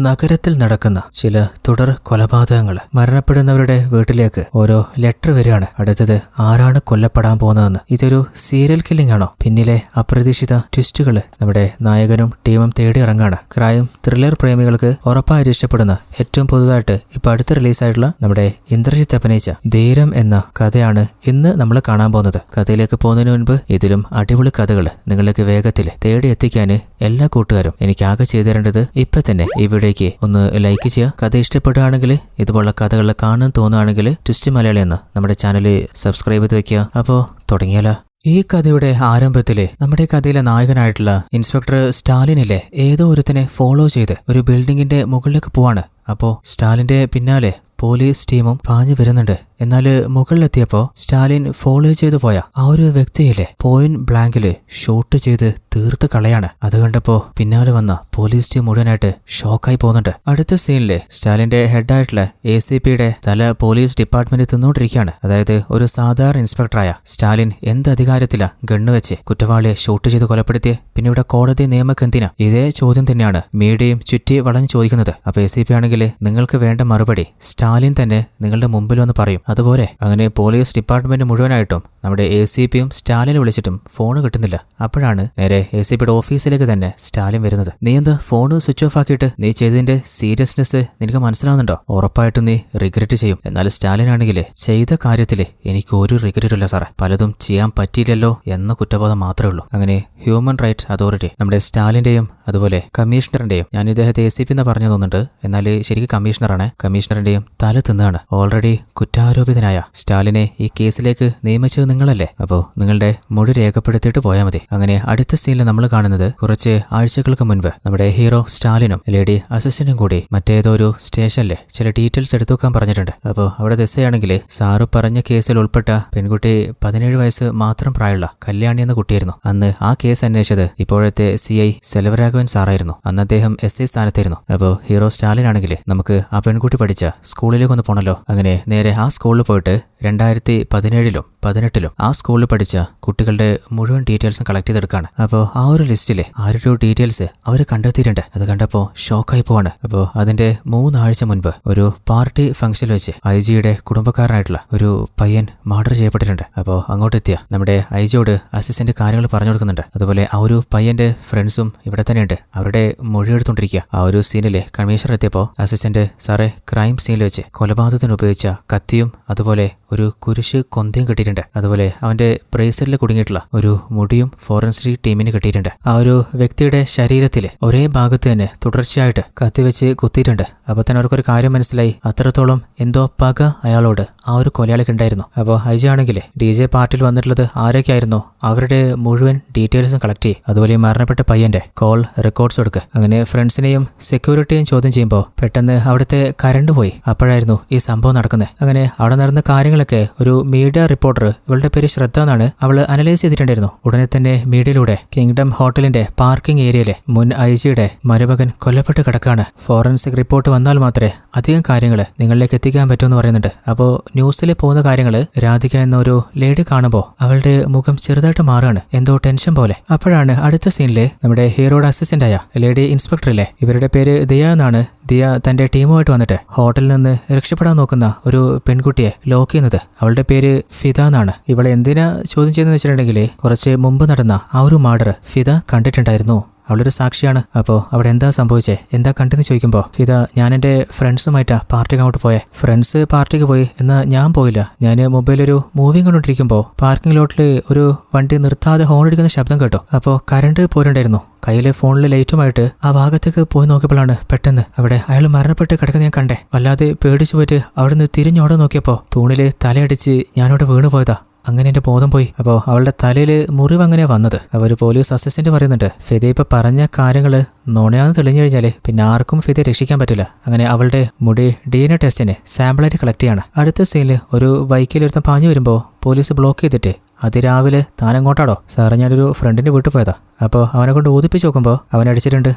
നഗരത്തിൽ നടക്കുന്ന ചില തുടർ കൊലപാതകങ്ങൾ. മരണപ്പെടുന്നവരുടെ വീട്ടിലേക്ക് ഓരോ ലെറ്റർ വരികയാണ്. അടുത്തത് ആരാണ് കൊല്ലപ്പെടാൻ പോകുന്നതെന്ന്. ഇതൊരു സീരിയൽ കില്ലിംഗ് ആണോ? പിന്നിലെ അപ്രതീക്ഷിത ട്വിസ്റ്റുകൾ നമ്മുടെ നായകനും ടീമും തേടി ഇറങ്ങാണ്. ക്രൈം ത്രില്ലർ പ്രേമികൾക്ക് ഉറപ്പായിട്ട് ഇഷ്ടപ്പെടുന്ന ഏറ്റവും പുതുതായിട്ട് ഇപ്പൊ അടുത്ത് റിലീസായിട്ടുള്ള നമ്മുടെ ഇന്ദ്രജിത്ത് അഭിനയിച്ച ധീരം എന്ന കഥയാണ് ഇന്ന് നമ്മൾ കാണാൻ പോകുന്നത്. കഥയിലേക്ക് പോകുന്നതിന് മുൻപ് ഇതിലും അടിപൊളി കഥകൾ നിങ്ങളിലേക്ക് വേഗത്തിൽ തേടി എത്തിക്കാൻ എല്ലാ കൂട്ടുകാരും എനിക്ക് ആകെ ചെയ്തു തരേണ്ടത് ഇപ്പൊ തന്നെ ഈ വീഡിയോയ്ക്ക് ഒന്ന് ലൈക്ക് ചെയ്യുക. കഥ ഇഷ്ടപ്പെടുകയാണെങ്കിൽ, ഇതുപോലുള്ള കഥകൾ കാണാൻ തോന്നുകയാണെങ്കിൽ ട്വിസ്റ്റ് മലയാളി എന്ന് നമ്മുടെ ചാനൽ സബ്സ്ക്രൈബ് ചെയ്ത് വെക്കുക. അപ്പോൾ തുടങ്ങിയാലോ? ഈ കഥയുടെ ആരംഭത്തില് നമ്മുടെ കഥയിലെ നായകനായിട്ടുള്ള ഇൻസ്പെക്ടർ സ്റ്റാലിനിലെ ഏതോ ഒരുത്തിനെ ഫോളോ ചെയ്ത് ഒരു ബിൽഡിങ്ങിന്റെ മുകളിലേക്ക് പോവാണ്. അപ്പോ സ്റ്റാലിന്റെ പിന്നാലെ പോലീസ് ടീമും പാഞ്ഞു വരുന്നുണ്ട്. എന്നാല് മുകളിലെത്തിയപ്പോ സ്റ്റാലിൻ ഫോളോ ചെയ്തു പോയ ആ ഒരു വ്യക്തിയിലെ പോയിന്റ് ബ്ലാങ്കില് ഷൂട്ട് ചെയ്ത് തീർത്ത് കളയാണ്. അത് കണ്ടപ്പോ പിന്നാലെ വന്ന പോലീസ് ടീം മുഴുവനായിട്ട് ഷോക്കായി പോകുന്നുണ്ട്. അടുത്ത സീനില് സ്റ്റാലിന്റെ ഹെഡായിട്ടുള്ള ACPയുടെ തല പോലീസ് ഡിപ്പാർട്ട്മെന്റ് തിന്നോണ്ടിരിക്കുകയാണ്. അതായത് ഒരു സാധാരണ ഇൻസ്പെക്ടറായ സ്റ്റാലിൻ എന്ത് അധികാരത്തിലാ ഗണ്ണ് വെച്ച് കുറ്റവാളിയെ ഷൂട്ട് ചെയ്ത് കൊലപ്പെടുത്തിയ? പിന്നെ ഇവിടെ കോടതി നിയമക്കെന്തിനാ? ഇതേ ചോദ്യം തന്നെയാണ് മീഡിയയും ചുറ്റി വളഞ്ഞു ചോദിക്കുന്നത്. അപ്പൊ ACP ആണെങ്കിൽ നിങ്ങൾക്ക് വേണ്ട മറുപടി സ്റ്റാലിൻ തന്നെ നിങ്ങളുടെ മുമ്പിൽ വന്ന് പറയും. അതുപോലെ അങ്ങനെ പോലീസ് ഡിപ്പാർട്ട്മെന്റ് മുഴുവനായിട്ടും നമ്മുടെ ACPയും സ്റ്റാലിനെ വിളിച്ചിട്ടും ഫോൺ കിട്ടുന്നില്ല. അപ്പോഴാണ് നേരെ ACPയുടെ ഓഫീസിലേക്ക് തന്നെ സ്റ്റാലിൻ വരുന്നത്. നീ എന്താ ഫോണ് സ്വിച്ച് ഓഫ് ആക്കിയിട്ട്? നീ ചെയ്തതിന്റെ സീരിയസ്നെസ് നിനക്ക് മനസ്സിലാവുന്നുണ്ടോ? ഉറപ്പായിട്ടും നീ റിഗ്രറ്റ് ചെയ്യും. എന്നാൽ സ്റ്റാലിൻ ആണെങ്കിൽ ചെയ്ത കാര്യത്തില് എനിക്ക് ഒരു റിഗ്രറ്റും ഇല്ല സാറേ, പലതും ചെയ്യാൻ പറ്റിയില്ലല്ലോ എന്ന കുറ്റബോധം മാത്രമേ ഉള്ളൂ. അങ്ങനെ ഹ്യൂമൻ റൈറ്റ്സ് അതോറിറ്റി നമ്മുടെ സ്റ്റാലിന്റെയും അതുപോലെ കമ്മീഷണറിന്റെയും, ഞാൻ ഇദ്ദേഹത്തെ ACP എന്ന് പറഞ്ഞു തോന്നുന്നുണ്ട്, എന്നാൽ ശരിക്കും കമ്മീഷണറാണ്, കമ്മീഷണറിന്റെയും തല തിന്നാണ്. ഓൾറെഡി കുറ്റാരോപിതനായ സ്റ്റാലിനെ ഈ കേസിലേക്ക് നിയമിച്ചത് നിങ്ങളല്ലേ? അപ്പോ നിങ്ങളുടെ മൊഴി രേഖപ്പെടുത്തിയിട്ട് പോയാൽ മതി. അങ്ങനെ അടുത്ത സീനിൽ നമ്മൾ കാണുന്നത് കുറച്ച് ആഴ്ചകൾക്ക് മുൻപ് നമ്മുടെ ഹീറോ സ്റ്റാലിനും ലേഡി അസിസ്റ്റന്റും കൂടി മറ്റേതോ ഒരു സ്റ്റേഷനിലെ ചില ഡീറ്റെയിൽസ് എടുത്തു വെക്കാൻ പറഞ്ഞിട്ടുണ്ട്. അപ്പോൾ അവിടെ ദിശയാണെങ്കിൽ സാറ് പറഞ്ഞ കേസിൽ ഉൾപ്പെട്ട പെൺകുട്ടി 17 വയസ്സ് മാത്രം പ്രായമുള്ള കല്യാണി എന്ന കുട്ടിയായിരുന്നു. അന്ന് ആ കേസ് അന്വേഷിച്ചത് ഇപ്പോഴത്തെ CI സെൽവരാഘവൻ സാറായിരുന്നു. അന്ന് അദ്ദേഹം SI സ്ഥാനത്തായിരുന്നു. അപ്പോൾ ഹീറോ സ്റ്റാലിൻ ആണെങ്കിൽ നമുക്ക് ആ പെൺകുട്ടി പഠിച്ച സ്കൂളിലേക്ക് ഒന്ന് പോണല്ലോ. അങ്ങനെ നേരെ ആ സ്കൂളിൽ പോയിട്ട് 2017-ലും 2018-ലും ആ സ്കൂളിൽ പഠിച്ച കുട്ടികളുടെ മുഴുവൻ ഡീറ്റെയിൽസും കളക്ട് ചെയ്തെടുക്കാണ്. അപ്പോൾ ആ ഒരു ലിസ്റ്റിലെ ആരുടെ ഡീറ്റെയിൽസ് അവർ കണ്ടെത്തിയിട്ടുണ്ട്. അത് കണ്ടപ്പോൾ ഷോക്കായി പോവാണ്. അപ്പോൾ അതിന്റെ 3 ആഴ്ച മുൻപ് ഒരു പാർട്ടി ഫംഗ്ഷനിൽ വെച്ച് IG-യുടെ കുടുംബക്കാരനായിട്ടുള്ള ഒരു പയ്യൻ മർഡർ ചെയ്യപ്പെട്ടിട്ടുണ്ട്. അപ്പോൾ അങ്ങോട്ടെത്തിയ നമ്മുടെ IG-യോട് അസിസ്റ്റന്റ് കാര്യങ്ങൾ പറഞ്ഞു കൊടുക്കുന്നുണ്ട്. അതുപോലെ ആ ഒരു പയ്യന്റെ ഫ്രണ്ട്സും ഇവിടെ തന്നെയുണ്ട്, അവരുടെ മൊഴി എടുത്തോണ്ടിരിക്കുക. ആ ഒരു സീനിലെ കമ്മീഷണർ എത്തിയപ്പോൾ അസിസ്റ്റന്റ് സാറേ ക്രൈം സീനിൽ വെച്ച് കൊലപാതകത്തിന് ഉപയോഗിച്ച കത്തിയും അതുപോലെ ഒരു കുരിശ് കൊന്തയും കിട്ടിയിട്ടുണ്ട്. അതുപോലെ അവന്റെ ബ്രേസറിൽ കുടുങ്ങിയിട്ടുള്ള ഒരു മുടിയും ഫോറൻസിക് ടീമിന് കിട്ടിയിട്ടുണ്ട്. ആ ഒരു വ്യക്തിയുടെ ശരീരത്തിലെ ഒരേ ഭാഗത്ത് തന്നെ തുടർച്ചയായിട്ട് കത്തിവെച്ച് കുത്തിയിട്ടുണ്ട്. അപ്പൊ തന്നെ അവർക്കൊരു കാര്യം മനസ്സിലായി, അത്രത്തോളം എന്തോ പക അയാളോട് ആ ഒരു കൊലയാളിക്ക് ഉണ്ടായിരുന്നു. അപ്പോൾ IG ആണെങ്കിൽ DJ പാർട്ടിയിൽ വന്നിട്ടുള്ളത് ആരൊക്കെയായിരുന്നു അവരുടെ മുഴുവൻ ഡീറ്റെയിൽസും കളക്ട് ചെയ്യും. അതുപോലെ ഈ മരണപ്പെട്ട പയ്യന്റെ കോൾ റെക്കോർഡ്സ് എടുക്കുക. അങ്ങനെ ഫ്രണ്ട്സിനെയും സെക്യൂരിറ്റിയും ചോദ്യം ചെയ്യുമ്പോൾ പെട്ടെന്ന് അവിടുത്തെ കറണ്ട് പോയി. അപ്പോഴായിരുന്നു ഈ സംഭവം നടക്കുന്നത്. അങ്ങനെ അവിടെ നടന്ന കാര്യങ്ങളൊക്കെ ഒരു മീഡിയ റിപ്പോർട്ടർ, ഇവളുടെ പേര് ശ്രദ്ധ എന്നാണ്, അവള് അനലൈസ് ചെയ്തിട്ടുണ്ടായിരുന്നു. ഉടനെ തന്നെ മീഡിയയിലൂടെ കിങ്ഡം ഹോട്ടലിന്റെ പാർക്കിംഗ് ഏരിയയിലെ മുൻ IG-യുടെ മരുമകൻ കൊല്ലപ്പെട്ട് കിടക്കാണ്. ഫോറൻസിക് റിപ്പോർട്ട് വന്നാൽ മാത്രമേ അധികം കാര്യങ്ങൾ നിങ്ങളിലേക്ക് എത്തിക്കാൻ പറ്റുമെന്ന് പറയുന്നുണ്ട്. അപ്പോൾ ന്യൂസിൽ പോകുന്ന കാര്യങ്ങൾ രാധിക എന്ന ഒരു ലേഡി കാണുമ്പോൾ അവളുടെ മുഖം ചെറുതായിട്ട് മാറുകയാണ്, എന്തോ ടെൻഷൻ പോലെ. അപ്പോഴാണ് അടുത്ത സീനിലെ നമ്മുടെ ഹീറോയുടെ അസിസ്റ്റന്റായ ലേഡി ഇൻസ്പെക്ടറിലെ, ഇവരുടെ പേര് ദിയ എന്നാണ്, ദിയ തന്റെ ടീമുമായിട്ട് വന്നിട്ട് ഹോട്ടലിൽ നിന്ന് രക്ഷപ്പെടാൻ നോക്കുന്ന ഒരു പെൺകുട്ടിയെ ലോക്ക് ചെയ്യുന്നത്. അവളുടെ പേര് ഫിദ എന്നാണ്. ഇവളെ എന്തിനാ ചോദ്യം ചെയ്തെന്ന് വെച്ചിട്ടുണ്ടെങ്കിൽ കുറച്ച് മുമ്പ് നടന്ന ആ ഒരു മർഡർ ഫിദ കണ്ടിട്ടുണ്ടായിരുന്നു. അവളൊരു സാക്ഷിയാണ്. അപ്പോൾ അവിടെ എന്താ സംഭവിച്ചേ, എന്താ കണ്ടെന്ന് ചോദിക്കുമ്പോൾ ഫിദ, ഞാൻ എൻ്റെ ഫ്രണ്ട്സുമായിട്ടാ പാർട്ടിക്ക് അങ്ങോട്ട് പോയെ. ഫ്രണ്ട്സ് പാർട്ടിക്ക് പോയി, എന്നാൽ ഞാൻ പോയില്ല. ഞാൻ മൊബൈലൊരു മൂവി കണ്ടോണ്ടിരിക്കുമ്പോൾ പാർക്കിംഗ് ലോട്ടിൽ ഒരു വണ്ടി നിർത്താതെ ഹോൺ അടിക്കുന്ന ശബ്ദം കേട്ടു. അപ്പോൾ കറണ്ട് പോയിട്ടുണ്ടായിരുന്നു. കയ്യിലെ ഫോണിലെ ലൈറ്റുമായിട്ട് ആ ഭാഗത്തേക്ക് പോയി നോക്കിയപ്പോഴാണ് പെട്ടെന്ന് അവിടെ അയാൾ മരണപ്പെട്ട് കിടക്കുന്ന ഞാൻ കണ്ടേ. വല്ലാതെ പേടിച്ചു പോയിട്ട് അവിടുന്ന് തിരിഞ്ഞോടെ നോക്കിയപ്പോൾ തൂണില് തലയടിച്ച് ഞാനവിടെ വീണു പോയതാ. അങ്ങനെ എന്റെ ബോധം പോയി. അപ്പോൾ അവളുടെ തലയിൽ മുറിവ് അങ്ങനെയാ വന്നത്. അവർ പോലീസ് അസിസ്റ്റന്റ് പറയുന്നുണ്ട്, ഫിദ ഇപ്പൊ പറഞ്ഞ കാര്യങ്ങള് നുണയാന്ന് തെളിഞ്ഞു കഴിഞ്ഞാല് പിന്നെ ആർക്കും ഫിദയെ രക്ഷിക്കാൻ പറ്റില്ല. അങ്ങനെ അവളുടെ മുടി DNA ടെസ്റ്റിന് സാമ്പിളായിട്ട് കളക്ട് ചെയ്യാണ്. അടുത്ത സീനില് ഒരു ബൈക്കിലൊരുത്തം പാഞ്ഞു വരുമ്പോൾ പോലീസ് ബ്ലോക്ക് ചെയ്തിട്ട് അതിരാവിലെ താനങ്ങോട്ടാടോ? സാറേ ഞാനൊരു ഫ്രണ്ടിന്റെ വീട്ടിൽ പോയതാ, അപ്പോൾ അവനെ കൊണ്ട് ഊതിപ്പിച്ച് നോക്കുമ്പോൾ അവൻ അടിച്ചിട്ടുണ്ട്.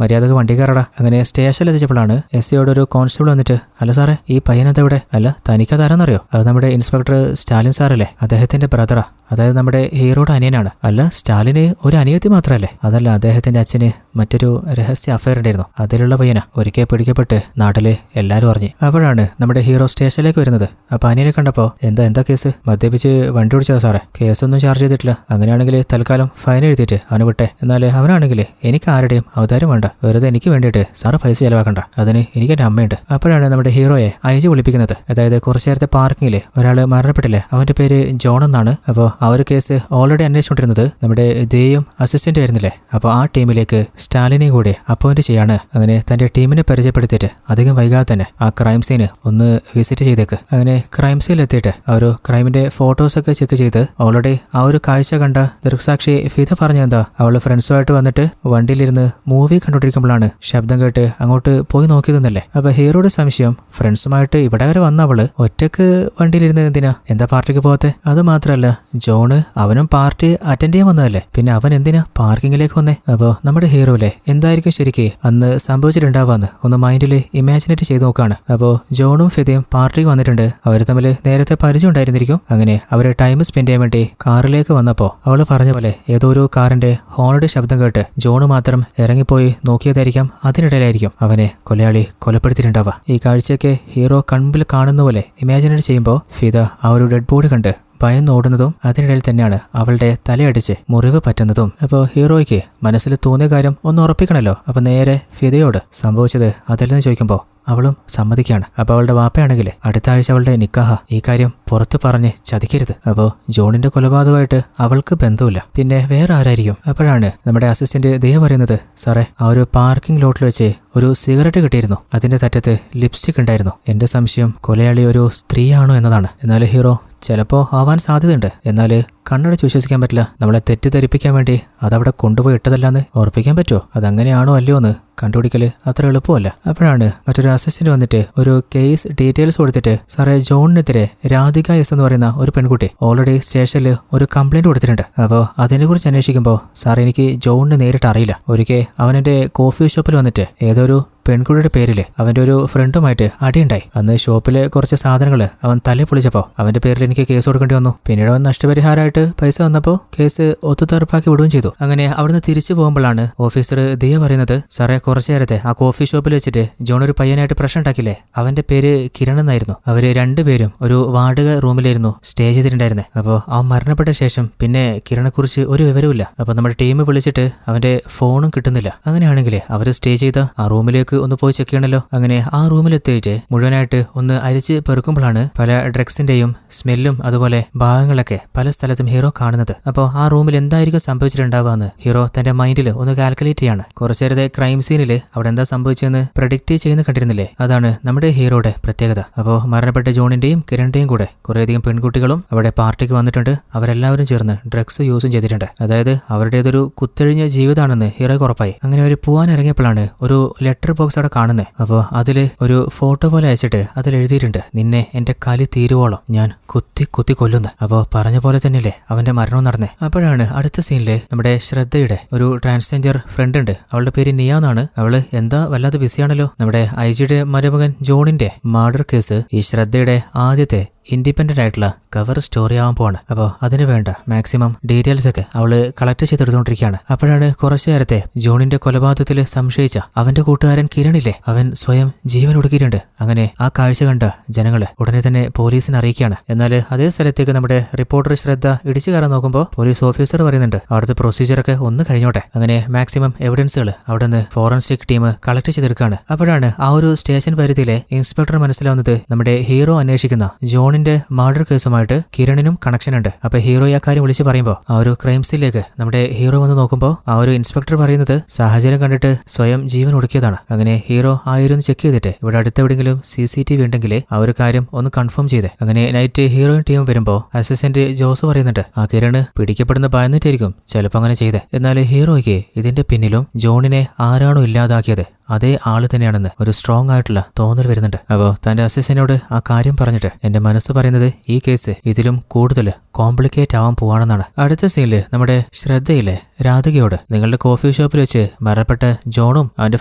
മര്യാദക്ക് വണ്ടി കയറടാ. അങ്ങനെ സ്റ്റേഷനിൽ എത്തിച്ചപ്പോഴാണ് SIയോട് ഒരു കോൺസ്റ്റബിൾ വന്നിട്ട്, അല്ല സാറേ ഈ പയ്യനെന്താ ഇവിടെ? അല്ല തനിക്കതാരെന്നറിയോ? അത് നമ്മുടെ ഇൻസ്പെക്ടർ സ്റ്റാലിൻ സാറല്ലേ, അദ്ദേഹത്തിന്റെ ബ്രദറാ, അതായത് നമ്മുടെ ഹീറോയുടെ അനിയനാണ്. അല്ല സ്റ്റാലിന് ഒരു അനിയത്തി മാത്രമല്ലേ? അതല്ല, അദ്ദേഹത്തിന്റെ അച്ഛന് മറ്റൊരു രഹസ്യ അഫയർ ഉണ്ടായിരുന്നു, അതിലുള്ള പയ്യനാ. ഒരിക്കൽ പിടിക്കപ്പെട്ട് നാട്ടില് എല്ലാരും അറിഞ്ഞു. അപ്പോഴാണ് നമ്മുടെ ഹീറോ സ്റ്റേഷനിലേക്ക് വരുന്നത്. അപ്പൊ അനിയനെ കണ്ടപ്പോ എന്താ കേസ്? മദ്യപിച്ച് വണ്ടി ഓടിച്ചതാ സാറേ. കേസൊന്നും ചാർജ് ചെയ്തിട്ടില്ല. അങ്ങനെയാണെങ്കിൽ തൽക്കാലം ഫൈൻ എഴുതിയിട്ട് അവന് വിട്ടെ. എന്നാൽ അവനാണെങ്കിൽ എനിക്ക് ആരുടെയും അവതാരം വേണ്ട, വെറുതെ എനിക്ക് വേണ്ടിയിട്ട് സാറ് പൈസ ചെലവാക്കണ്ട, അതിന് എനിക്ക് എന്റെ അമ്മയുണ്ട്. അപ്പോഴാണ് നമ്മുടെ ഹീറോയെ IG വിളിപ്പിക്കുന്നത്. അതായത് കുറച്ചു നേരത്തെ പാർക്കിങ്ങില് ഒരാള് മരണപ്പെട്ടില്ലേ, അവന്റെ പേര് ജോൺ എന്നാണ്. അപ്പോൾ ആ ഒരു കേസ് ഓൾറെഡി അന്വേഷിച്ചുകൊണ്ടിരുന്നത് നമ്മുടെ ദേയും അസിസ്റ്റന്റ് ആയിരുന്നില്ലേ, അപ്പോൾ ആ ടീമിലേക്ക് സ്റ്റാലിനെയും കൂടി അപ്പോയിന്റ് ചെയ്യാണ്. അങ്ങനെ തന്റെ ടീമിനെ പരിചയപ്പെടുത്തിയിട്ട് അധികം വൈകാതെ തന്നെ ആ ക്രൈം സീന് ഒന്ന് വിസിറ്റ് ചെയ്തേക്ക്. അങ്ങനെ ക്രൈം സീനിൽ എത്തിയിട്ട് ആ ഒരു ക്രൈമിന്റെ ഫോട്ടോസ് ഒക്കെ ചെക്ക് ചെയ്ത് ഓൾറെഡി ആ ഒരു കാഴ്ച കണ്ട ദൃക്സാക്ഷി ഫിദ പറഞ്ഞെന്താ, അവള് ഫ്രണ്ട്സുമായിട്ട് വന്നിട്ട് വണ്ടിയിലിരുന്ന് മൂവി കണ്ടോണ്ടിരിക്കുമ്പോഴാണ് ശബ്ദം കേട്ട് അങ്ങോട്ട് പോയി നോക്കിയതെന്നല്ലേ. അപ്പൊ ഹീറോയുടെ സംശയം, ഫ്രണ്ട്സുമായിട്ട് ഇവിടെ വരെ വന്ന അവള് ഒറ്റക്ക് വണ്ടിയിലിരുന്ന് എന്തിനാ, എന്താ പാർട്ടിക്ക് പോകത്തെ? അത് മാത്രല്ല ജോണ് അവനും പാർട്ടി അറ്റൻഡ് ചെയ്യാൻ വന്നതല്ലേ, പിന്നെ അവൻ എന്തിനാ പാർക്കിങ്ങിലേക്ക് വന്നേ? അപ്പോ നമ്മുടെ ഹീറോയിലെ എന്തായിരിക്കും ശരിക്ക് അന്ന് സംഭവിച്ചിട്ടുണ്ടാവാന്ന് ഒന്ന് മൈൻഡിൽ ഇമാജിനേറ്റ് ചെയ്ത് നോക്കാണ്. അപ്പോ ജോണും ഫിദയും പാർട്ടിക്ക് വന്നിട്ടുണ്ട്. അവർ തമ്മിൽ നേരത്തെ പരിചയം ഉണ്ടായിരുന്നിരിക്കും. അങ്ങനെ അവര് ടൈം സ്പെൻഡ് ചെയ്യാൻ വേണ്ടി കാറിലേക്ക് വന്നപ്പോ അവള് പറഞ്ഞ പോലെ ഏതോ ഒരു കാറിന്റെ ഹോണയുടെ ശബ്ദം കേട്ട് ജോണ് മാത്രം ഇറങ്ങിപ്പോയി നോക്കിയതായിരിക്കാം. അതിനിടയിലായിരിക്കും അവനെ കൊലയാളി കൊലപ്പെടുത്തിയിട്ടുണ്ടാവുക. ഈ കാഴ്ചയൊക്കെ ഹീറോ കൺമുമ്പിൽ കാണുന്ന പോലെ ഇമാജിനേറ്റ് ചെയ്യുമ്പോൾ ഫിദ ആ ഒരു ഡെഡ് ബോഡി കണ്ട് ഭയന്നോടുന്നതും അതിനിടയിൽ തന്നെയാണ് അവളുടെ തലയടിച്ച് മുറിവ് പറ്റുന്നതും. അപ്പോൾ ഹീറോയ്ക്ക് മനസ്സിൽ തോന്നിയ കാര്യം ഒന്ന് ഉറപ്പിക്കണല്ലോ. അപ്പൊ നേരെ ഫിദയോട് സംഭവിച്ചത് അതില്ലെന്ന് ചോദിക്കുമ്പോൾ അവളും സമ്മതിക്കാണ്. അപ്പോൾ അവളുടെ വാപ്പയാണെങ്കിൽ അടുത്ത ആഴ്ച അവളുടെ നിക്കാഹ, ഈ കാര്യം പുറത്ത് പറഞ്ഞ് ചതിക്കരുത്. അപ്പോൾ ജോണിന്റെ കൊലപാതകമായിട്ട് അവൾക്ക് ബന്ധമില്ല, പിന്നെ വേറെ ആരായിരിക്കും? അപ്പോഴാണ് നമ്മുടെ അസിസ്റ്റന്റ് ദേഹ പറയുന്നത്, സാറേ ആ ഒരു പാർക്കിംഗ് ലോട്ടിൽ വെച്ച് ഒരു സിഗരറ്റ് കിട്ടിയിരുന്നു, അതിന്റെ തറ്റത്ത് ലിപ്സ്റ്റിക് ഉണ്ടായിരുന്നു. എന്റെ സംശയം കൊലയാളി ഒരു സ്ത്രീയാണോ എന്നതാണ്. എന്നാൽ ഹീറോ ചിലപ്പോ ആവാൻ സാധ്യതയുണ്ട്, എന്നാൽ കണ്ണടച്ച് വിശ്വസിക്കാൻ പറ്റില്ല. നമ്മളെ തെറ്റിദ്ധരിപ്പിക്കാൻ വേണ്ടി അതവിടെ കൊണ്ടുപോയി ഇട്ടതല്ലാന്ന് ഉറപ്പിക്കാൻ പറ്റുമോ? അതങ്ങനെയാണോ അല്ലയോ എന്ന് കണ്ടുപിടിക്കല് അത്ര എളുപ്പമല്ല. അപ്പോഴാണ് മറ്റൊരു അസിസ്റ്റന്റ് വന്നിട്ട് ഒരു കേസ് ഡീറ്റെയിൽസ് കൊടുത്തിട്ട്, സാറേ ജോണിനെതിരെ രാധിക എസ് എന്ന് പറയുന്ന ഒരു പെൺകുട്ടി ഓൾറെഡി സ്റ്റേഷനിൽ ഒരു കംപ്ലൈന്റ് കൊടുത്തിട്ടുണ്ട്. അപ്പോൾ അതിനെക്കുറിച്ച് അന്വേഷിക്കുമ്പോൾ സാർ എനിക്ക് ജോണിനെ നേരിട്ട് അറിയില്ല. ഒരിക്കൽ അവനെന്റെ കോഫി ഷോപ്പിൽ വന്നിട്ട് ഏതൊരു പെൺകുട്ടിയുടെ പേരില് അവന്റെ ഒരു ഫ്രണ്ടുമായിട്ട് അടിയുണ്ടായി. അന്ന് ഷോപ്പിലെ കുറച്ച് സാധനങ്ങൾ അവൻ തലയിൽ പൊളിച്ചപ്പോൾ അവന്റെ പേരിൽ എനിക്ക് കേസ് കൊടുക്കേണ്ടി വന്നു. പിന്നീട് അവൻ നഷ്ടപരിഹാരമായിട്ട് പൈസ വന്നപ്പോൾ കേസ് ഒത്തുതീർപ്പാക്കി വിടുകയും ചെയ്തു. അങ്ങനെ അവിടുന്ന് തിരിച്ചു പോകുമ്പോഴാണ് ഓഫീസർ ദിയ പറയുന്നത്, സാറേ കുറച്ചു നേരത്തെ ആ കോഫി ഷോപ്പിൽ വെച്ചിട്ട് ജോൺ ഒരു പയ്യനായിട്ട് പ്രശ്നം ഉണ്ടാക്കില്ലേ, അവന്റെ പേര് കിരൺ എന്നായിരുന്നു. അവര് രണ്ടുപേരും ഒരു വാടക റൂമിലായിരുന്നു സ്റ്റേ ചെയ്തിട്ടുണ്ടായിരുന്നത്. അപ്പോൾ അവൻ മരണപ്പെട്ട ശേഷം പിന്നെ കിരണെ കുറിച്ച് ഒരു വിവരമില്ല. അപ്പൊ നമ്മുടെ ടീം വിളിച്ചിട്ട് അവന്റെ ഫോണും കിട്ടുന്നില്ല. അങ്ങനെയാണെങ്കിൽ അവര് സ്റ്റേ ചെയ്ത ആ റൂമിലേക്ക് ഒന്ന് പോയി ചെക്ക് ചെയ്യണല്ലോ. അങ്ങനെ ആ റൂമിലെത്തിയിട്ട് മുഴുവനായിട്ട് ഒന്ന് അരിച്ച് പെറുക്കുമ്പോഴാണ് പല ഡ്രഗ്സിന്റെയും സ്മെല്ലും അതുപോലെ ഭാഗങ്ങളൊക്കെ പല സ്ഥലത്തും ഹീറോ കാണുന്നത്. അപ്പോൾ ആ റൂമിൽ എന്തായിരിക്കും സംഭവിച്ചിട്ടുണ്ടാവുകയെന്ന് ഹീറോ തന്റെ മൈൻഡിൽ ഒന്ന് കാൽക്കുലേറ്റ് ചെയ്യാണ്. കുറച്ചു നേരത്തെ ക്രൈം സീനിൽ അവിടെ എന്താ സംഭവിച്ചതെന്ന് പ്രഡിക്റ്റ് ചെയ്യുന്ന കണ്ടിരുന്നില്ലേ, അതാണ് നമ്മുടെ ഹീറോയുടെ പ്രത്യേകത. അപ്പോൾ മരണപ്പെട്ട ജോണിന്റെയും കിരണിന്റെയും കൂടെ കുറേയധികം പെൺകുട്ടികളും അവിടെ പാർട്ടിക്ക് വന്നിട്ടുണ്ട്. അവരെല്ലാവരും ചേർന്ന് ഡ്രഗ്സ് യൂസും ചെയ്തിട്ടുണ്ട്. അതായത് അവരുടേതൊരു കുത്തൊഴിഞ്ഞ ജീവിതമാണെന്ന് ഹീറോയ്ക്ക് ഉറപ്പായി. അങ്ങനെ അവർ പോകാൻ ഇറങ്ങിയപ്പോഴാണ് ഒരു ലെറ്റർ ബോക്സ് അവിടെ കാണുന്നത്. അപ്പോൾ അതില് ഒരു ഫോട്ടോ പോലെ അയച്ചിട്ട് അതിൽ എഴുതിയിട്ടുണ്ട്, നിന്നെ എന്റെ കലി തീരുവോളം ഞാൻ കുത്തി കുത്തി കൊല്ലുന്നു. അപ്പോൾ പറഞ്ഞ പോലെ തന്നെയല്ലേ അവന്റെ മരണവും നടന്നേ. അപ്പോഴാണ് അടുത്ത സീനില് നമ്മുടെ ശ്രദ്ധയുടെ ഒരു ട്രാൻസ്ജെൻഡർ ഫ്രണ്ട് ഉണ്ട്. അവളുടെ പേര് നിയ എന്നാണ്. അവള് എന്താ വല്ലാതെ ബിസിയാണല്ലോ. നമ്മുടെ IG-യുടെ മരുമകൻ ജോണിന്റെ മർഡർ കേസ് ഈ ശ്രദ്ധയുടെ ആദ്യത്തെ ഇൻഡിപെൻഡന്റ് ആയിട്ടുള്ള കവർ സ്റ്റോറി ആവാൻ പോവാണ്. അപ്പോൾ അതിന് വേണ്ട മാക്സിമം ഡീറ്റെയിൽസ് ഒക്കെ അവള് കളക്ട് ചെയ്തെടുത്തോണ്ടിരിക്കുകയാണ്. അപ്പോഴാണ് കുറച്ചു നേരത്തെ ജോണിന്റെ കൊലപാതകത്തിൽ സംശയിച്ച അവന്റെ കൂട്ടുകാരൻ കിരണില്ലേ, അവൻ സ്വയം ജീവൻ ഒടുക്കിയിട്ടുണ്ട്. അങ്ങനെ ആ കാഴ്ച കണ്ട ജനങ്ങള് ഉടനെ തന്നെ പോലീസിനെ അറിയിക്കുകയാണ്. എന്നാൽ അതേ സ്ഥലത്തേക്ക് നമ്മുടെ റിപ്പോർട്ടർ ശ്രദ്ധ ഇടിച്ചു കയറാൻ നോക്കുമ്പോൾ പോലീസ് ഓഫീസർ പറയുന്നുണ്ട്, അവിടുത്തെ പ്രൊസീജിയറൊക്കെ ഒന്ന് കഴിഞ്ഞോട്ടെ. അങ്ങനെ മാക്സിമം എവിഡൻസുകൾ അവിടെ നിന്ന് ഫോറൻസിക് ടീം കളക്ട് ചെയ്തെടുക്കുകയാണ്. അപ്പോഴാണ് ആ ഒരു സ്റ്റേഷൻ പരിധിയിലെ ഇൻസ്പെക്ടർ മനസ്സിലാവുന്നത് നമ്മുടെ ഹീറോ അന്വേഷിക്കുന്ന ജോണിന്റെ മർഡർ കേസുമായിട്ട് കിരണിനും കണക്ഷൻ ഉണ്ട്. അപ്പൊ ഹീറോ ആ കാര്യം വിളിച്ച് പറയുമ്പോൾ ആ ഒരു ക്രൈം സീനിലേക്ക് നമ്മുടെ ഹീറോ വന്ന് നോക്കുമ്പോൾ ആ ഒരു ഇൻസ്പെക്ടർ പറയുന്നത് സാഹചര്യം കണ്ടിട്ട് സ്വയം ജീവൻ ഒടുക്കിയതാണ്. അങ്ങനെ ഹീറോ ആയിരുന്നു ചെക്ക് ചെയ്തിട്ട് ഇവിടെ അടുത്തെവിടെയെങ്കിലും CCTV ഉണ്ടെങ്കിൽ ആ ഒരു കാര്യം ഒന്ന് കൺഫേം ചെയ്തേ. അങ്ങനെ നൈറ്റ് ഹീറോയിൻ ടീം വരുമ്പോൾ അസിസ്റ്റന്റ് ജോസ് പറയുന്നുണ്ട്, ആ കിരണ് പിടിക്കപ്പെടുന്ന ഭയന്നിട്ടായിരിക്കും ചിലപ്പോൾ അങ്ങനെ ചെയ്തേ. എന്നാൽ ഹീറോയ്ക്ക് ഇതിന്റെ പിന്നിലും ജോണിനെ ആരാണോ എന്താണോ ഇല്ലാതാക്കിയത് അതേ ആള് തന്നെയാണെന്ന് ഒരു സ്ട്രോങ് ആയിട്ടുള്ള തോന്നൽ വരുന്നുണ്ട്. അപ്പോൾ തന്റെ അസിസ്റ്റന്റിനോട് ആ കാര്യം പറഞ്ഞിട്ട് എന്റെ മനസ്സ് പറയുന്നത് ഈ കേസ് ഇതിലും കൂടുതൽ കോംപ്ലിക്കേറ്റ് ആവാൻ പോവാണെന്നാണ്. അടുത്ത സീനില് നമ്മുടെ ശ്രദ്ധയിലെ രാധികയോട് നിങ്ങളുടെ കോഫി ഷോപ്പിൽ വെച്ച് മരണപ്പെട്ട ജോണും അവന്റെ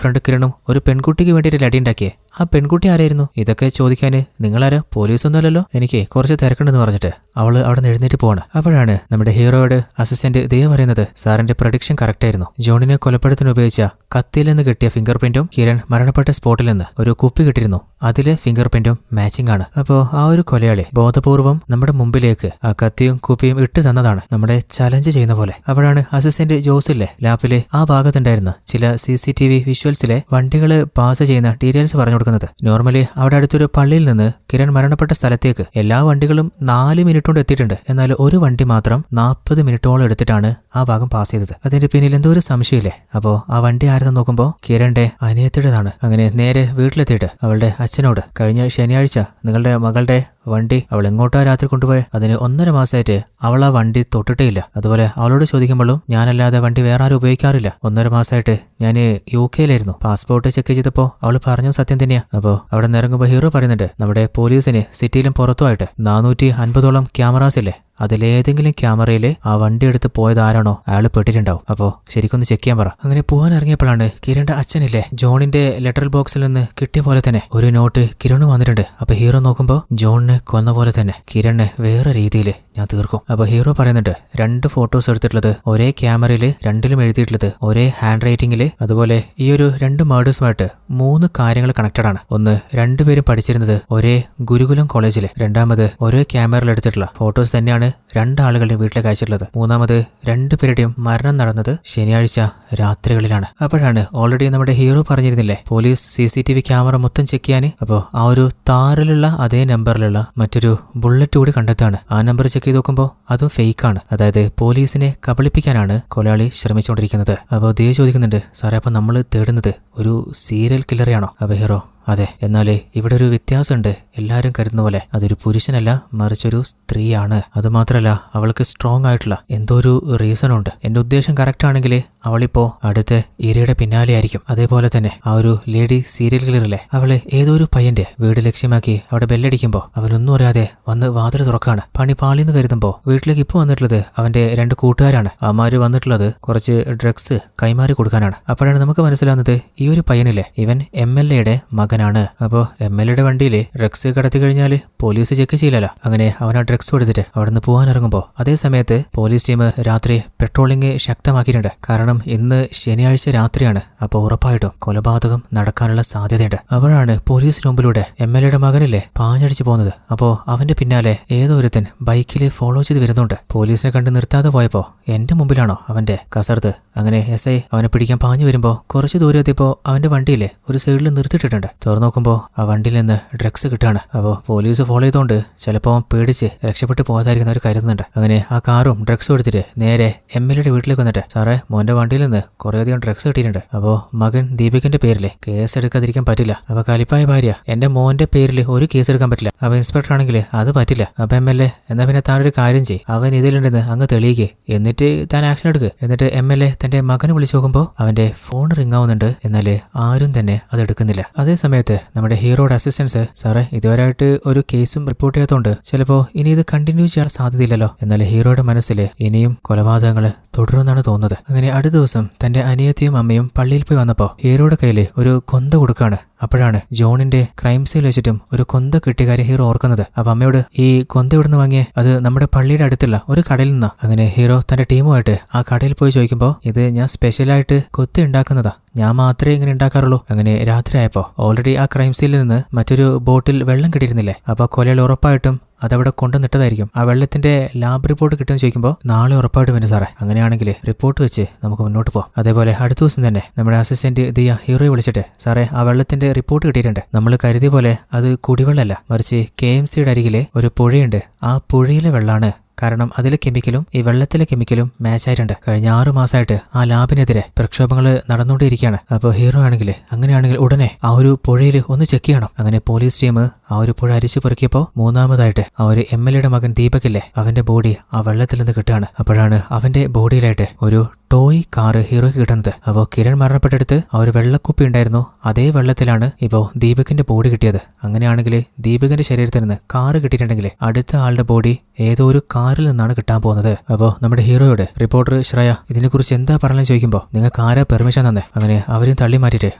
ഫ്രണ്ട് കിരണും ഒരു പെൺകുട്ടിക്ക് വേണ്ടിയിട്ട് അടിയുണ്ടാക്കിയേ. ആ പെൺകുട്ടി ആരായിരുന്നു? ഇതൊക്കെ ചോദിക്കാന് നിങ്ങളാരാ? പോലീസൊന്നുമല്ലല്ലോ, എനിക്ക് കുറച്ച് തിരക്കുണ്ടെന്ന് പറഞ്ഞിട്ട് അവള് അവിടെ നിന്ന് എഴുന്നേറ്റ് പോവാണ്. അപ്പോഴാണ് നമ്മുടെ ഹീറോയുടെ അസിസ്റ്റന്റ് ദേവ് പറയുന്നത് സാറിന്റെ പ്രഡിക്ഷൻ കറക്റ്റ് ആയിരുന്നു. ജോണിനെ കൊലപ്പെടുത്താൻ ഉപയോഗിച്ച കത്തിയിൽ നിന്ന് കിട്ടിയ ഫിംഗർ പ്രിന്റും കിരൺ മരണപ്പെട്ട സ്പോട്ടിൽ നിന്ന് ഒരു കുപ്പി കിട്ടിയിരുന്നു, അതിലെ ഫിംഗർ പ്രിന്റും മാച്ചിങ് ആണ്. അപ്പോ ആ ഒരു കൊലയാളി ബോധപൂർവം നമ്മുടെ മുമ്പിലേക്ക് ആ കത്തിയും കുപ്പിയും ഇട്ട് തന്നതാണ്, നമ്മുടെ ചലഞ്ച് ചെയ്യുന്ന പോലെ. അപ്പോഴാണ് അസിസ്റ്റന്റ് ജോസിലെ ലാപ്പിലെ ആ ഭാഗത്തുണ്ടായിരുന്ന ചില CCTV വിഷ്വൽസിലെ വണ്ടികള് പാസ് ചെയ്യുന്ന ഡീറ്റെയിൽസ് പറഞ്ഞു കൊടുക്കുന്നത്. നോർമലി അവിടെ അടുത്തൊരു പള്ളിയിൽ നിന്ന് കിരൺ മരണപ്പെട്ട സ്ഥലത്തേക്ക് എല്ലാ വണ്ടികളും 4 മിനിറ്റ് കൊണ്ട് എത്തിയിട്ടുണ്ട്. എന്നാൽ ഒരു വണ്ടി മാത്രം 40 മിനിറ്റോളം എടുത്തിട്ടാണ് ആ ഭാഗം പാസ് ചെയ്തത്. അതിന്റെ പിന്നിൽ എന്തോ ഒരു സംശയമില്ലേ? അപ്പോ ആ വണ്ടി ആരെന്ന് നോക്കുമ്പോൾ കിരണിന്റെ അനിയത്തിയുടേതാണ്. അങ്ങനെ നേരെ വീട്ടിലെത്തിയിട്ട് അവളുടെ അച്ഛനോട് കഴിഞ്ഞ ശനിയാഴ്ച നിങ്ങളുടെ മകളുടെ വണ്ടി അവൾ എങ്ങോട്ടാ രാത്രി കൊണ്ടുപോയ, അതിന് 1.5 മാസമായിട്ട് അവൾ ആ വണ്ടി തൊട്ടിട്ടേ ഇല്ല. അതുപോലെ അവളോട് ചോദിക്കുമ്പോഴും ഞാനല്ലാതെ വണ്ടി വേറെ ആരും ഉപയോഗിക്കാറില്ല, 1.5 മാസമായിട്ട് ഞാൻ UK-യിലായിരുന്നു, പാസ്പോർട്ട് ചെക്ക് ചെയ്തപ്പോ അവൾ പറഞ്ഞു സത്യം തന്നെയാ. അപ്പോ അവിടെ നിറങ്ങുമ്പോൾ ഹീറോ പറയുന്നുണ്ട് നമ്മുടെ പോലീസിന് സിറ്റിയിലും പുറത്തുമായിട്ട് 450ഓളം ക്യാമറാസ് ഇല്ലേ, അതിലേതെങ്കിലും ക്യാമറയിൽ ആ വണ്ടി എടുത്ത് പോയത് ആരാണോ അയാൾ പെട്ടിട്ടുണ്ടാവും. അപ്പോ ശരിക്കൊന്ന് ചെക്ക് ചെയ്യാൻ പറ. അങ്ങനെ പോകാൻ ഇറങ്ങിയപ്പോഴാണ് കിരണിന്റെ അച്ഛനില്ലേ ജോണിന്റെ ലെറ്റർ ബോക്സിൽ നിന്ന് കിട്ടിയ പോലെ തന്നെ ഒരു നോട്ട് കിരണ് വന്നിട്ടുണ്ട്. അപ്പൊ ഹീറോ നോക്കുമ്പോ ജോണിനെ കൊന്ന പോലെ തന്നെ കിരണിനെ വേറെ രീതിയിൽ ഞാൻ തീർക്കും. അപ്പൊ ഹീറോ പറയുന്നുണ്ട് 2 ഫോട്ടോസ് എടുത്തിട്ടുള്ളത് ഒരേ ക്യാമറയിൽ, 2ലും എഴുതിയിട്ടുള്ളത് ഒരേ ഹാൻഡ് റൈറ്റിംഗില്. അതുപോലെ ഈ ഒരു 2 മർഡേഴ്സുമായിട്ട് 3 കാര്യങ്ങൾ കണക്റ്റഡ് ആണ്. ഒന്ന്, 2 പേരും പഠിച്ചിരുന്നത് ഒരേ ഗുരുകുലം കോളേജില്. രണ്ടാമത് ഒരേ ക്യാമറയിൽ എടുത്തിട്ടുള്ള ഫോട്ടോസ് തന്നെയാണ് 2 ആളുകളുടെ വീട്ടിലേക്ക് അയച്ചിട്ടുള്ളത്. മൂന്നാമത് 2 പേരുടെയും മരണം നടന്നത് ശനിയാഴ്ച രാത്രികളിലാണ്. അപ്പോഴാണ് ഓൾറെഡി നമ്മുടെ ഹീറോ പറഞ്ഞിരുന്നില്ലേ പോലീസ് CCTV ക്യാമറ മൊത്തം ചെക്ക് ചെയ്യാൻ. അപ്പോൾ ആ ഒരു താറിലുള്ള അതേ നമ്പറിലുള്ള മറ്റൊരു ബുള്ളറ്റ് കൂടി കണ്ടെത്താണ്. ആ നമ്പർ ചെക്ക് ചെയ്ത് നോക്കുമ്പോൾ അതും ഫേക്കാണ്. അതായത് പോലീസിനെ കബളിപ്പിക്കാനാണ് കൊലയാളി ശ്രമിച്ചുകൊണ്ടിരിക്കുന്നത്. അപ്പോൾ ദേ ചോദിക്കുന്നുണ്ട് സാറേ അപ്പൊ നമ്മൾ തേടുന്നത് ഒരു സീരിയൽ കില്ലറെയാണോ? അപ്പോൾ ഹീറോ അതെ, എന്നാലേ ഇവിടെ ഒരു വ്യത്യാസമുണ്ട്. എല്ലാവരും കരുതുന്ന പോലെ അതൊരു പുരുഷനല്ല, മറിച്ചൊരു സ്ത്രീയാണ്. അതുമാത്രമല്ല അവൾക്ക് സ്ട്രോങ് ആയിട്ടുള്ള എന്തോ ഒരു റീസൺ ഉണ്ട്. എന്റെ ഉദ്ദേശം കറക്റ്റ് ആണെങ്കിൽ അവളിപ്പോ അടുത്ത ഇരയുടെ പിന്നാലെ ആയിരിക്കും. അതേപോലെ തന്നെ ആ ഒരു ലേഡി സീരിയൽ കില്ലറിലെ അവള് ഏതോ ഒരു പയ്യന്റെ വീട് ലക്ഷ്യമാക്കി അവിടെ ബെല്ലടിക്കുമ്പോ അവനൊന്നും അറിയാതെ വന്ന് വാതിൽ തുറക്കാണ്. പണി പാളിന്ന് കരുതുമ്പോ വീട്ടിലേക്ക് ഇപ്പൊ വന്നിട്ടുള്ളത് അവന്റെ 2 കൂട്ടുകാരാണ്. അവന്മാര് വന്നിട്ടുള്ളത് കുറച്ച് ഡ്രഗ്സ് കൈമാറി കൊടുക്കാനാണ്. അപ്പോഴാണ് നമുക്ക് മനസ്സിലാവുന്നത് ഈ ഒരു പയ്യനില്ലേ ഇവൻ MLA-യുടെ മകനാണ്. അപ്പോ MLA-യുടെ വണ്ടിയിൽ ഡ്രഗ്സ് കടത്തി കഴിഞ്ഞാല് പോലീസ് ചെക്ക് ചെയ്യില്ലല്ലോ. അങ്ങനെ അവൻ ആ ഡ്രഗ്സ് കൊടുത്തിട്ട് അവിടെ നിന്ന് പോകാൻ ഇറങ്ങുമ്പോ അതേ സമയത്ത് പോലീസ് ടീം രാത്രി പെട്രോളിംഗ് ശക്തമാക്കിയിട്ടുണ്ട്. കാരണം ഇന്ന് ശനിയാഴ്ച രാത്രിയാണ്. അപ്പോൾ ഉറപ്പായിട്ടും കൊലപാതകം നടക്കാനുള്ള സാധ്യതയുണ്ട്. അപ്പോഴാണ് പോലീസിന് മുമ്പിലൂടെ MLA-യുടെ മകനില്ലേ പാഞ്ഞടിച്ചു പോകുന്നത്. അപ്പോ അവന്റെ പിന്നാലെ ഏതോ ഒരുത്തൻ ബൈക്കിൽ ഫോളോ ചെയ്ത് വരുന്നുണ്ട്. പോലീസിനെ കണ്ട് നിർത്താതെ പോയപ്പോ എന്റെ മുമ്പിലാണോ അവന്റെ കസർത്ത്. അങ്ങനെ SI അവനെ പിടിക്കാൻ പാഞ്ഞു വരുമ്പോ കുറച്ച് ദൂരം എത്തിയപ്പോ അവന്റെ വണ്ടിയിലെ ഒരു സൈഡിൽ നിർത്തിയിട്ടുണ്ട്. തുറന്നു നോക്കുമ്പോ ആ വണ്ടിയിൽ നിന്ന് ഡ്രഗ്സ് കിട്ടുകയാണ്. അപ്പോൾ പോലീസ് ഫോളോ ചെയ്തോണ്ട് ചിലപ്പോൾ പേടിച്ച് രക്ഷപ്പെട്ടു പോകാതായിരിക്കും അവർ കരുതുന്നുണ്ട്. അങ്ങനെ ആ കാറും ഡ്രഗ്സും എടുത്തിട്ട് നേരെ MLA-യുടെ വീട്ടിലേക്ക് വന്നിട്ട് സാറേ മോന്റെ വണ്ടിയിൽ നിന്ന് കുറേയധികം ഡ്രഗ്സ് കിട്ടിയിട്ടുണ്ട്. അപ്പോൾ മകൻ ദീപികന്റെ പേരിൽ കേസ് എടുക്കാതിരിക്കാൻ പറ്റില്ല. അപ്പൊ കലിപ്പായ ഭാര്യ എന്റെ മോന്റെ പേരിൽ ഒരു കേസ് എടുക്കാൻ പറ്റില്ല. അവ ഇൻസ്പെക്ടർ ആണെങ്കിൽ അത് പറ്റില്ല. അപ്പൊ MLA എന്നാ പിന്നെ താനൊരു കാര്യം ചെയ്യും, അവൻ ഇതിലുണ്ടെന്ന് അങ്ങ് തെളിയിക്കേ, എന്നിട്ട് താൻ ആക്ഷൻ എടുക്കുക. എന്നിട്ട് MLA തന്റെ മകനെ വിളിച്ചു നോക്കുമ്പോൾ അവന്റെ ഫോൺ റിംഗ് ആവുന്നുണ്ട്. എന്നാല് ആരും തന്നെ അത് എടുക്കുന്നില്ല. അതേ സമയത്ത് നമ്മുടെ ഹീറോയുടെ അസിസ്റ്റൻസ് സാറേ ഇതുവരെയായിട്ട് ഒരു കേസും റിപ്പോർട്ട് ചെയ്യാത്തതുകൊണ്ട് ചിലപ്പോ ഇനി ഇത് കണ്ടിന്യൂ ചെയ്യാൻ സാധ്യതയില്ലല്ലോ. എന്നാൽ ഹീറോയുടെ മനസ്സിൽ ഇനിയും കൊലപാതകങ്ങൾ തുടരുമെന്നാണ് തോന്നുന്നത്. അങ്ങനെ അടുത്ത ദിവസം തന്റെ അനിയത്തിയും അമ്മയും പള്ളിയിൽ പോയി വന്നപ്പോ ഹീറോയുടെ കയ്യിൽ ഒരു കൊന്ത കൊടുക്കാണ്. അപ്പോഴാണ് ജോണിന്റെ ക്രൈം സീൽ വെച്ചിട്ടും ഒരു കൊന്ത കിട്ടിയ കാര്യം ഹീറോ ഓർക്കുന്നത്. അപ്പൊ അമ്മയോട് ഈ കൊന്ത ഇവിടുന്ന് വാങ്ങിയ അത് നമ്മുടെ പള്ളിയുടെ അടുത്തുള്ള ഒരു കടയിൽ നിന്നാ. അങ്ങനെ ഹീറോ തന്റെ ടീമുമായിട്ട് ആ കടയിൽ പോയി ചോദിക്കുമ്പോ ഇത് ഞാൻ സ്പെഷ്യലായിട്ട് കൊത്തി ഉണ്ടാക്കുന്നതാ, ഞാൻ മാത്രമേ ഇങ്ങനെ ഉണ്ടാക്കാറുള്ളൂ. അങ്ങനെ രാത്രി ആയപ്പോ ഓൾറെഡി ആ ക്രൈം സീലിൽ നിന്ന് മറ്റൊരു ബോട്ടിൽ വെള്ളം കിട്ടിയിരുന്നില്ലേ. അപ്പൊ കൊലയാളി ഉറപ്പായിട്ടും അതവിടെ കൊണ്ടുവന്നിട്ടതായിരിക്കും. ആ വെള്ളത്തിന്റെ ലാബ് റിപ്പോർട്ട് കിട്ടുമെന്ന് ചോദിക്കുമ്പോൾ നാളെ ഉറപ്പായിട്ട് വരും സാറേ, അങ്ങനെയാണെങ്കിൽ റിപ്പോർട്ട് വെച്ച് നമുക്ക് മുന്നോട്ട് പോകാം. അതേപോലെ അടുത്ത ദിവസം തന്നെ നമ്മുടെ അസിസ്റ്റന്റ് ദിയ ഹീറോയെ വിളിച്ചിട്ട് സാറേ ആ വെള്ളത്തിന്റെ റിപ്പോർട്ട് കിട്ടിയിട്ടുണ്ട്. നമ്മൾ കരുതിയ പോലെ അത് കുടിവെള്ളമല്ല, മറിച്ച് KMC-യുടെ അരികിലെ ഒരു പുഴയുണ്ട്, ആ പുഴയിലെ വെള്ളമാണ് കാരണം അതിലെ കെമിക്കലും ഈ വെള്ളത്തിലെ കെമിക്കലും മാച്ച് ആയിട്ടുണ്ട്. കഴിഞ്ഞ 6 മാസമായിട്ട് ആ ലാബിനെതിരെ പ്രക്ഷോഭങ്ങൾ നടന്നുകൊണ്ടിരിക്കുകയാണ്. അപ്പോൾ ഹീറോ ആണെങ്കിൽ അങ്ങനെയാണെങ്കിൽ ഉടനെ ആ ഒരു പുഴയിൽ ഒന്ന് ചെക്ക് ചെയ്യണം. അങ്ങനെ പോലീസ് ടീം ആ ഒരു പുഴ അരിച്ചു പെറുക്കിയപ്പോൾ മൂന്നാമതായിട്ട് ആ ഒരു MLA മകൻ ദീപകില്ലേ, അവന്റെ ബോഡി ആ വെള്ളത്തിൽ നിന്ന് കിട്ടുകയാണ്. അപ്പോഴാണ് അവന്റെ ബോഡിയിലായിട്ട് ഒരു ടോയ് കാറ് ഹീറോയ്ക്ക് കിട്ടുന്നത്. അപ്പോൾ കിരൺ മരണപ്പെട്ടെടുത്ത് ആ ഒരു വെള്ളക്കുപ്പി ഉണ്ടായിരുന്നു, അതേ വെള്ളത്തിലാണ് ഇപ്പോൾ ദീപകിന്റെ ബോഡി കിട്ടിയത്. അങ്ങനെയാണെങ്കിൽ ദീപകിന്റെ ശരീരത്തിൽ നിന്ന് കാറ് കിട്ടിയിട്ടുണ്ടെങ്കിൽ അടുത്ത ആളുടെ ബോഡി ഏതോ ഒരു കാറിൽ നിന്നാണ് കിട്ടാൻ പോകുന്നത്. അപ്പോൾ നമ്മുടെ ഹീറോയോട് റിപ്പോർട്ടർ ശ്രേയ ഇതിനെക്കുറിച്ച് എന്താ പറഞ്ഞെന്ന് ചോദിക്കുമ്പോൾ നിങ്ങൾക്ക് ആരാ പെർമിഷൻ തന്നെ, അങ്ങനെ അവരെയും തള്ളി മാറ്റിയിട്ട്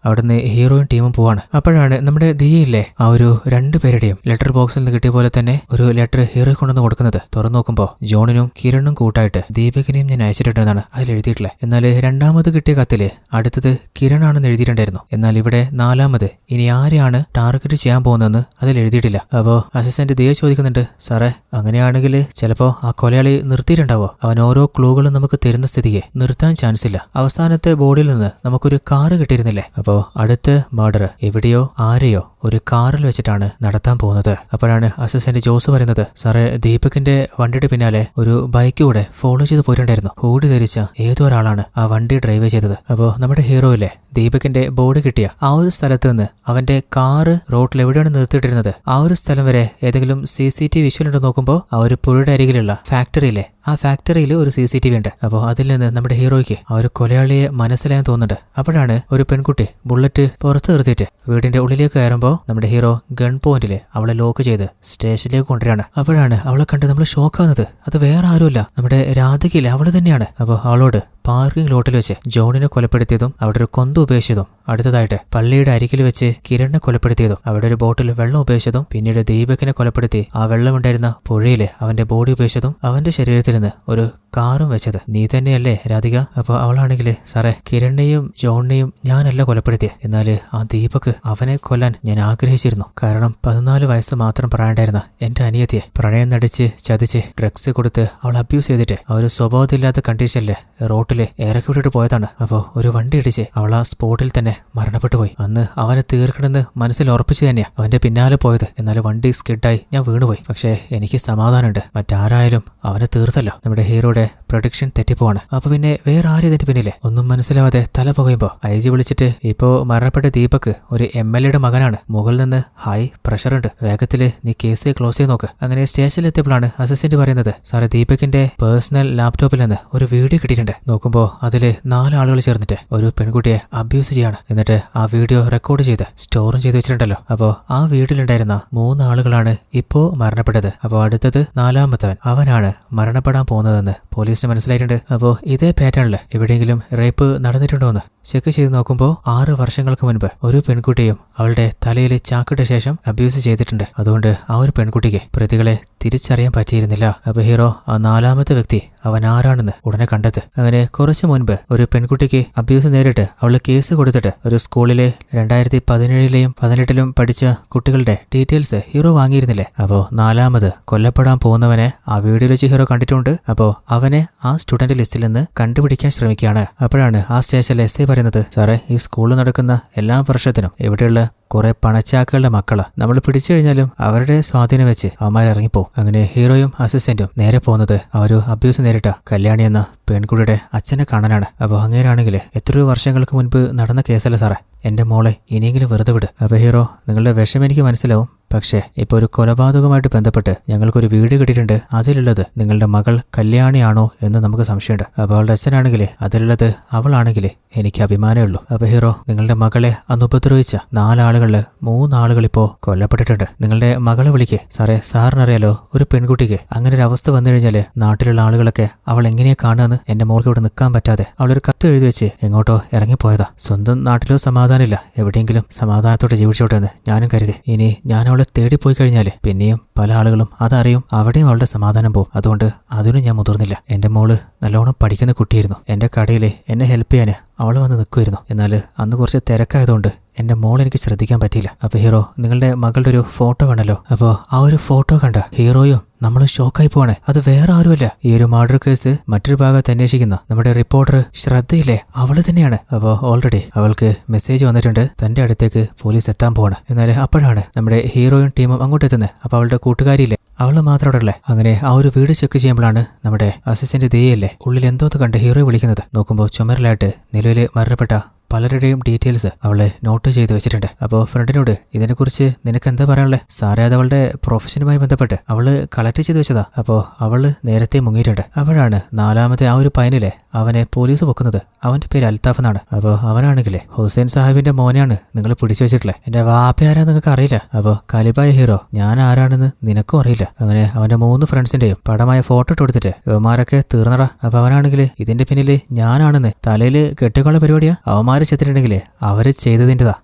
അവിടുന്ന് ഹീറോയും ടീമും പോവാണ്. അപ്പോഴാണ് നമ്മുടെ ദിയയില്ലേ ആ ഒരു 2 പേരുടെയും ലെറ്റർ ബോക്സിൽ നിന്ന് കിട്ടിയ പോലെ തന്നെ ഒരു ലെറ്റർ ഹീറോ കൊണ്ടുവന്ന് കൊടുക്കുന്നത്. തുറന്നു നോക്കുമ്പോൾ ജോണിനും കിരണും കൂട്ടായിട്ട് ദീപകിനെയും ഞാൻ അയച്ചിട്ടുണ്ടെന്നാണ് അതിൽ എഴുതിയിട്ടുള്ളത്. എന്നാൽ രണ്ടാമത് കിട്ടിയ കത്തില് അടുത്തത് കിരണാണെന്ന് എഴുതിയിട്ടുണ്ടായിരുന്നു. എന്നാൽ ഇവിടെ 4ാമത് ഇനി ആരെയാണ് ടാർഗറ്റ് ചെയ്യാൻ പോകുന്നതെന്ന് അതിൽ എഴുതിയിട്ടില്ല. അപ്പോൾ അസിസ്റ്റന്റ് ദിയ ചോദിക്കുന്നുണ്ട്, സാറേ അങ്ങനെയാണെങ്കിൽ ചിലപ്പോ ആ കൊലയാളി നിർത്തിയിട്ടുണ്ടാവോ? അവൻ ഓരോ ക്ലൂകളും നമുക്ക് തരുന്ന സ്ഥിതിക്ക് നിർത്താൻ ചാൻസ് ഇല്ല. അവസാനത്തെ ബോർഡിൽ നിന്ന് നമുക്കൊരു കാറ് കിട്ടിയിരുന്നില്ലേ? അപ്പോൾ അടുത്ത മർഡർ എവിടെയോ ആരെയോ ഒരു കാറിൽ വെച്ചിട്ടാണ് നടത്താൻ പോകുന്നത്. അപ്പോഴാണ് അസിസ്റ്റന്റ് ജോസ് പറയുന്നത്, സാറേ ദീപകിന്റെ വണ്ടിയുടെ പിന്നാലെ ഒരു ബൈക്ക് കൂടെ ഫോളോ ചെയ്ത് പോയിട്ടുണ്ടായിരുന്നു. ഹൂഡി ധരിച്ച ഏതോ ഒരാളാണ് ആ വണ്ടി ഡ്രൈവ് ചെയ്തത്. അപ്പോൾ നമ്മുടെ ഹീറോയിലെ ദീപകിന്റെ ബോഡി കിട്ടിയ ആ ഒരു സ്ഥലത്ത് നിന്ന് അവന്റെ കാറ് റോഡിൽ എവിടെയാണ് നിർത്തിയിട്ടിരുന്നത് ആ ഒരു സ്ഥലം വരെ ഏതെങ്കിലും CCTV വിഷ്വൽ ഉണ്ടോ നോക്കുമ്പോൾ ആ ഒരു പുഴയുടെ അരികിലുള്ള ഫാക്ടറിയിലെ ആ ഫാക്ടറിയിൽ ഒരു CCTV ഉണ്ട്. അപ്പോൾ അതിൽ നിന്ന് നമ്മുടെ ഹീറോയ്ക്ക് ആ ഒരു കൊലയാളിയെ മനസ്സിലായാൻ തോന്നുന്നുണ്ട്. അപ്പോഴാണ് ഒരു പെൺകുട്ടി ബുള്ളറ്റ് പുറത്ത് നിർത്തിയിട്ട് വീടിന്റെ ഉള്ളിലേക്ക് കയറുമ്പോൾ നമ്മുടെ ഹീറോ ഗൺ പോയിന്റില് അവളെ ലോക്ക് ചെയ്ത് സ്റ്റേഷനിലേക്ക് കൊണ്ടുവരികയാണ്. അപ്പോഴാണ് അവളെ കണ്ട് നമ്മൾ ഷോക്കാവുന്നത്. അത് വേറെ ആരുമല്ല, നമ്മുടെ രാധികയിലെ അവള് തന്നെയാണ്. അപ്പോൾ അവളോട് പാർക്കിംഗ് ലോട്ടിൽ വെച്ച് ജോണിനെ കൊലപ്പെടുത്തിയതും അവിടെ ഒരു കൊന്ത ഉപയോഗിച്ചതും, അടുത്തതായിട്ട് പള്ളിയുടെ അരികിൽ വെച്ച് കിരണിനെ കൊലപ്പെടുത്തിയതും, അവിടെ ഒരു ബോട്ടിൽ വെള്ളം ഉപയോഗിച്ചതും, പിന്നീട് ദീപകിനെ കൊലപ്പെടുത്തി ആ വെള്ളമുണ്ടായിരുന്ന പുഴയിലെ അവന്റെ ബോഡി ഉപയോഗിച്ചതും, അവന്റെ ശരീരത്തിൽ നിന്ന് ഒരു കാറും വെച്ചത് നീ തന്നെയല്ലേ രാധിക? അപ്പോൾ അവളാണെങ്കിൽ, സാറേ കിരണിനെയും ജോണിനെയും ഞാനല്ല കൊലപ്പെടുത്തിയത്, എന്നാല് ആ ദീപക് അവനെ കൊല്ലാൻ ഞാൻ ആഗ്രഹിച്ചിരുന്നു. കാരണം 14 വയസ്സ് മാത്രം പ്രായമുണ്ടായിരുന്ന എന്റെ അനിയത്തിയെ പ്രണയം നടിച്ച് ചതിച്ച് ഡ്രഗ്സ് കൊടുത്ത് അവൾ അബ്യൂസ് ചെയ്തിട്ട് ആ ഒരു സ്വഭാവത്തില്ലാത്ത കണ്ടീഷനില് റോട്ടില് ഇറക്കി വിട്ടിട്ട് പോയതാണ്. അപ്പോൾ ഒരു വണ്ടി ഇടിച്ച് അവൾ ആ സ്പോട്ടിൽ തന്നെ മരണപ്പെട്ടു പോയി. അന്ന് അവനെ തീർക്കണമെന്ന് മനസ്സിൽ ഉറപ്പിച്ചു തന്നെയാ അവന്റെ പിന്നാലെ പോയത്. എന്നാൽ വണ്ടി സ്കിഡായി ഞാൻ വീണുപോയി. പക്ഷേ എനിക്ക് സമാധാനമുണ്ട്, മറ്റാരായാലും അവനെ തീർത്തല്ലോ. നമ്മുടെ ഹീറോയുടെ പ്രൊഡിക്ഷൻ തെറ്റിപ്പോവാണ്. അപ്പൊ പിന്നെ വേറെ ആരും ഇതിന്റെ പിന്നിലെ ഒന്നും മനസ്സിലാവാതെ തല പുകയുമ്പോ IG വിളിച്ചിട്ട്, ഇപ്പോ മരണപ്പെട്ട ദീപക് ഒരു MLA മകനാണ്, മുകളിൽ നിന്ന് ഹൈ പ്രഷർ ഉണ്ട്, വേഗത്തില് നീ കേസ് ക്ലോസ് ചെയ്ത് നോക്ക്. അങ്ങനെ സ്റ്റേഷനിൽ എത്തിയപ്പോഴാണ് അസിസ്റ്റന്റ് പറയുന്നത്, സാറേ ദീപകിന്റെ പേഴ്സണൽ ലാപ്ടോപ്പിൽ നിന്ന് ഒരു വീഡിയോ കിട്ടിയിട്ടുണ്ട്. നോക്കുമ്പോൾ അതില് 4 ആളുകൾ ചേർന്നിട്ട് ഒരു പെൺകുട്ടിയെ അബ്യൂസ് ചെയ്യാണ്. എന്നിട്ട് ആ വീഡിയോ റെക്കോർഡ് ചെയ്ത് സ്റ്റോറും ചെയ്ത് വെച്ചിട്ടുണ്ടല്ലോ. അപ്പോൾ ആ വീട്ടിലുണ്ടായിരുന്ന 3 ആളുകളാണ് ഇപ്പോ മരണപ്പെട്ടത്. അപ്പോൾ അടുത്തത് 4ാമത്തവൻ, അവനാണ് മരണപ്പെടാൻ പോകുന്നതെന്ന് പോലീസിന് മനസ്സിലായിട്ടുണ്ട്. അപ്പോൾ ഇതേ പാറ്റേണിൽ എവിടെയെങ്കിലും റേപ്പ് നടന്നിട്ടുണ്ടോ എന്ന് ചെക്ക് ചെയ്ത് നോക്കുമ്പോൾ 6 വർഷങ്ങൾക്ക് മുൻപ് ഒരു പെൺകുട്ടിയും അവളുടെ തലയിൽ ചാക്കിട്ട ശേഷം അബ്യൂസ് ചെയ്തിട്ടുണ്ട്. അതുകൊണ്ട് ആ ഒരു പെൺകുട്ടിക്ക് പ്രതികളെ തിരിച്ചറിയാൻ പറ്റിയിരുന്നില്ല. അപ്പൊ ഹീറോ ആ 4ാമത്തെ വ്യക്തി അവൻ ആരാണെന്ന് ഉടനെ കണ്ടെത്ത്. അങ്ങനെ കുറച്ചു മുൻപ് ഒരു പെൺകുട്ടിക്ക് അബ്യൂസ് നേരിട്ട് അവള് കേസ് കൊടുത്തിട്ട് ഒരു സ്കൂളിലെ 2017-ലെയും 2018-ലും പഠിച്ച കുട്ടികളുടെ ഡീറ്റെയിൽസ് ഹീറോ വാങ്ങിയിരുന്നില്ലേ? അപ്പോ 4ാമത് കൊല്ലപ്പെടാൻ പോകുന്നവനെ ആ വീഡിയോയിൽ വെച്ച് ഹീറോ കണ്ടിട്ടുണ്ട്. അപ്പോ അവനെ ആ സ്റ്റുഡന്റ് ലിസ്റ്റിൽ നിന്ന് കണ്ടുപിടിക്കാൻ ശ്രമിക്കുകയാണ്. അപ്പോഴാണ് ആ സ്റ്റേഷനിലെ SI പറയുന്നത്, സാറേ ഈ സ്കൂളിൽ നടക്കുന്ന എല്ലാ വർഷത്തിനും ഇവിടെയുള്ള കുറെ പണച്ചാക്കുകളുടെ മക്കള് നമ്മൾ പിടിച്ചു കഴിഞ്ഞാലും അവരുടെ സ്വാധീനം വെച്ച് അവന്മാർ ഇറങ്ങിപ്പോവും. അങ്ങനെ ഹീറോയും അസിസ്റ്റന്റും നേരെ പോകുന്നത് ആ ഒരു അബ്യൂസ് നേരിട്ട കല്യാണി എന്ന പെൺകുട്ടിയുടെ അച്ഛനെ കാണാനാണ്. അപ്പോൾ അങ്ങനെയാണെങ്കിൽ എത്രയോ വർഷങ്ങൾക്ക് മുൻപ് നടന്ന കേസല്ല സാറേ, എന്റെ മോളെ ഇനിയെങ്കിലും വെറുതെ വിട്. അപ്പോൾ ഹീറോ, നിങ്ങളുടെ വിഷമം എനിക്ക് മനസ്സിലാവും, പക്ഷേ ഇപ്പോൾ ഒരു കൊലപാതകവുമായിട്ട് ബന്ധപ്പെട്ട് ഞങ്ങൾക്കൊരു വീട് കിട്ടിയിട്ടുണ്ട്. അതിലുള്ളത് നിങ്ങളുടെ മകൾ കല്യാണിയാണോ എന്ന് നമുക്ക് സംശയമുണ്ട്. അപ്പോൾ അവളുടെ അച്ഛനാണെങ്കിൽ അതിലുള്ളത് അവളാണെങ്കിൽ എനിക്ക് അഭിമാനമേ ഉള്ളൂ. അപ്പോൾ ഹീറോ, നിങ്ങളുടെ മകളെ അന്ന് ഉപദ്രവിച്ച 4 ആളുകളിൽ 3 ആളുകൾ ഇപ്പോൾ കൊല്ലപ്പെട്ടിട്ടുണ്ട്. നിങ്ങളുടെ മകളെ വിളിക്ക്. സാറേ, സാറിനറിയാലോ ഒരു പെൺകുട്ടിക്ക് അങ്ങനെ ഒരു അവസ്ഥ വന്നു കഴിഞ്ഞാൽ നാട്ടിലുള്ള ആളുകളൊക്കെ അവൾ എങ്ങനെയാ കാണുമെന്ന്. എന്റെ മോൾക്ക് ഇവിടെ നിൽക്കാൻ പറ്റാതെ അവളൊരു കത്ത് എഴുതി വെച്ച് എങ്ങോട്ടോ ഇറങ്ങിപ്പോയതാ. സ്വന്തം നാട്ടിലോ സമാധാനമില്ല, എവിടെയെങ്കിലും സമാധാനത്തോടെ ജീവിച്ചോട്ടെ എന്ന് ഞാനും കരുതി. ഇനി ഞാൻ അവളെ തേടിപ്പോയി കഴിഞ്ഞാൽ പിന്നെയും പല ആളുകളും അതറിയും, അവിടെയും അവളുടെ സമാധാനം പോവും. അതുകൊണ്ട് അതിനും ഞാൻ മുതിർന്നില്ല. എന്റെ മോള് നല്ലോണം പഠിക്കുന്ന കുട്ടിയായിരുന്നു. എന്റെ കടയിൽ എന്നെ ഹെൽപ്പ് ചെയ്യാൻ അവൾ വന്ന് നിൽക്കുമായിരുന്നു. എന്നാൽ അന്ന് കുറച്ച് തിരക്കായതുകൊണ്ട് എന്റെ മോൾ എനിക്ക് ശ്രദ്ധിക്കാൻ പറ്റിയില്ല. അപ്പൊ ഹീറോ, നിങ്ങളുടെ മകളുടെ ഒരു ഫോട്ടോ വേണല്ലോ. അപ്പോൾ ആ ഒരു ഫോട്ടോ കണ്ട ഹീറോയും നമ്മൾ ഷോക്കായി പോവാണ്. അത് വേറെ ആരുമല്ല, ഈ ഒരു മർഡർ കേസ് മറ്റൊരു ഭാഗത്ത് അന്വേഷിക്കുന്ന നമ്മുടെ റിപ്പോർട്ടർ ശ്രദ്ധയില്ലേ, അവള് തന്നെയാണ്. അപ്പോൾ ഓൾറെഡി അവൾക്ക് മെസ്സേജ് വന്നിട്ടുണ്ട്, തന്റെ അടുത്തേക്ക് പോലീസ് എത്താൻ പോവാണ്. എന്നാൽ അപ്പോഴാണ് നമ്മുടെ ഹീറോയും ടീമും അങ്ങോട്ട് എത്തുന്നത്. അപ്പോൾ അവളുടെ കൂട്ടുകാരിയില്ലേ, അവള് മാത്രം അവിടെ ഉള്ളേ. അങ്ങനെ ആ ഒരു വീട് ചെക്ക് ചെയ്യുമ്പോഴാണ് നമ്മുടെ അസിസ്റ്റന്റ് ദേയല്ലേ ഉള്ളിൽ എന്തോന്ന് കണ്ട് ഹീറോയെ വിളിക്കുന്നത്. നോക്കുമ്പോൾ ചുമരിലായിട്ട് നിലവിൽ മരണപ്പെട്ട പലരുടെയും ഡീറ്റെയിൽസ് അവളെ നോട്ട് ചെയ്ത് വെച്ചിട്ടുണ്ട്. അപ്പോൾ ഫ്രണ്ടിനോട് ഇതിനെക്കുറിച്ച് നിനക്ക് എന്താ പറയാനുള്ളത്? സാറേ, അത് അവളുടെ പ്രൊഫഷനുമായി ബന്ധപ്പെട്ട് അവള് കളക്ട് ചെയ്ത് വെച്ചതാ. അപ്പോൾ അവള് നേരത്തെ മുങ്ങിയിട്ടുണ്ട്. അപ്പോഴാണ് നാലാമത്തെ ആ ഒരു പയ്യനിലെ അവനെ പോലീസ് പൊക്കുന്നത്. അവന്റെ പേര് അൽത്താഫ് എന്നാണ്. അപ്പോൾ അവനാണെങ്കിലേ ഹുസൈൻ സാഹിബിന്റെ മോനെയാണ് നിങ്ങൾ പിടിച്ചു വെച്ചിട്ടില്ലേ. എന്റെ വാപ്പയാരാ നിങ്ങൾക്ക് അറിയില്ല. അപ്പോൾ കാലിബായ ഹീറോ ഞാൻ ആരാണെന്ന് നിനക്കും അറിയില്ല. അങ്ങനെ അവന്റെ 3 ഫ്രണ്ട്സിന്റെയും പടമായ ഫോട്ടോ ഇട്ട് കൊടുത്തിട്ട് ഇവന്മാരൊക്കെ തീർന്നടാ. അപ്പൊ അവനാണെങ്കില് ഇതിന്റെ പിന്നില് ഞാനാണെന്ന് തലയില് കെട്ടുകളുടെ പരിപാടിയാ. അവന്മാര് ചെത്തിട്ടുണ്ടെങ്കിലേ അവര് ചെയ്തതിൻ്റെതാ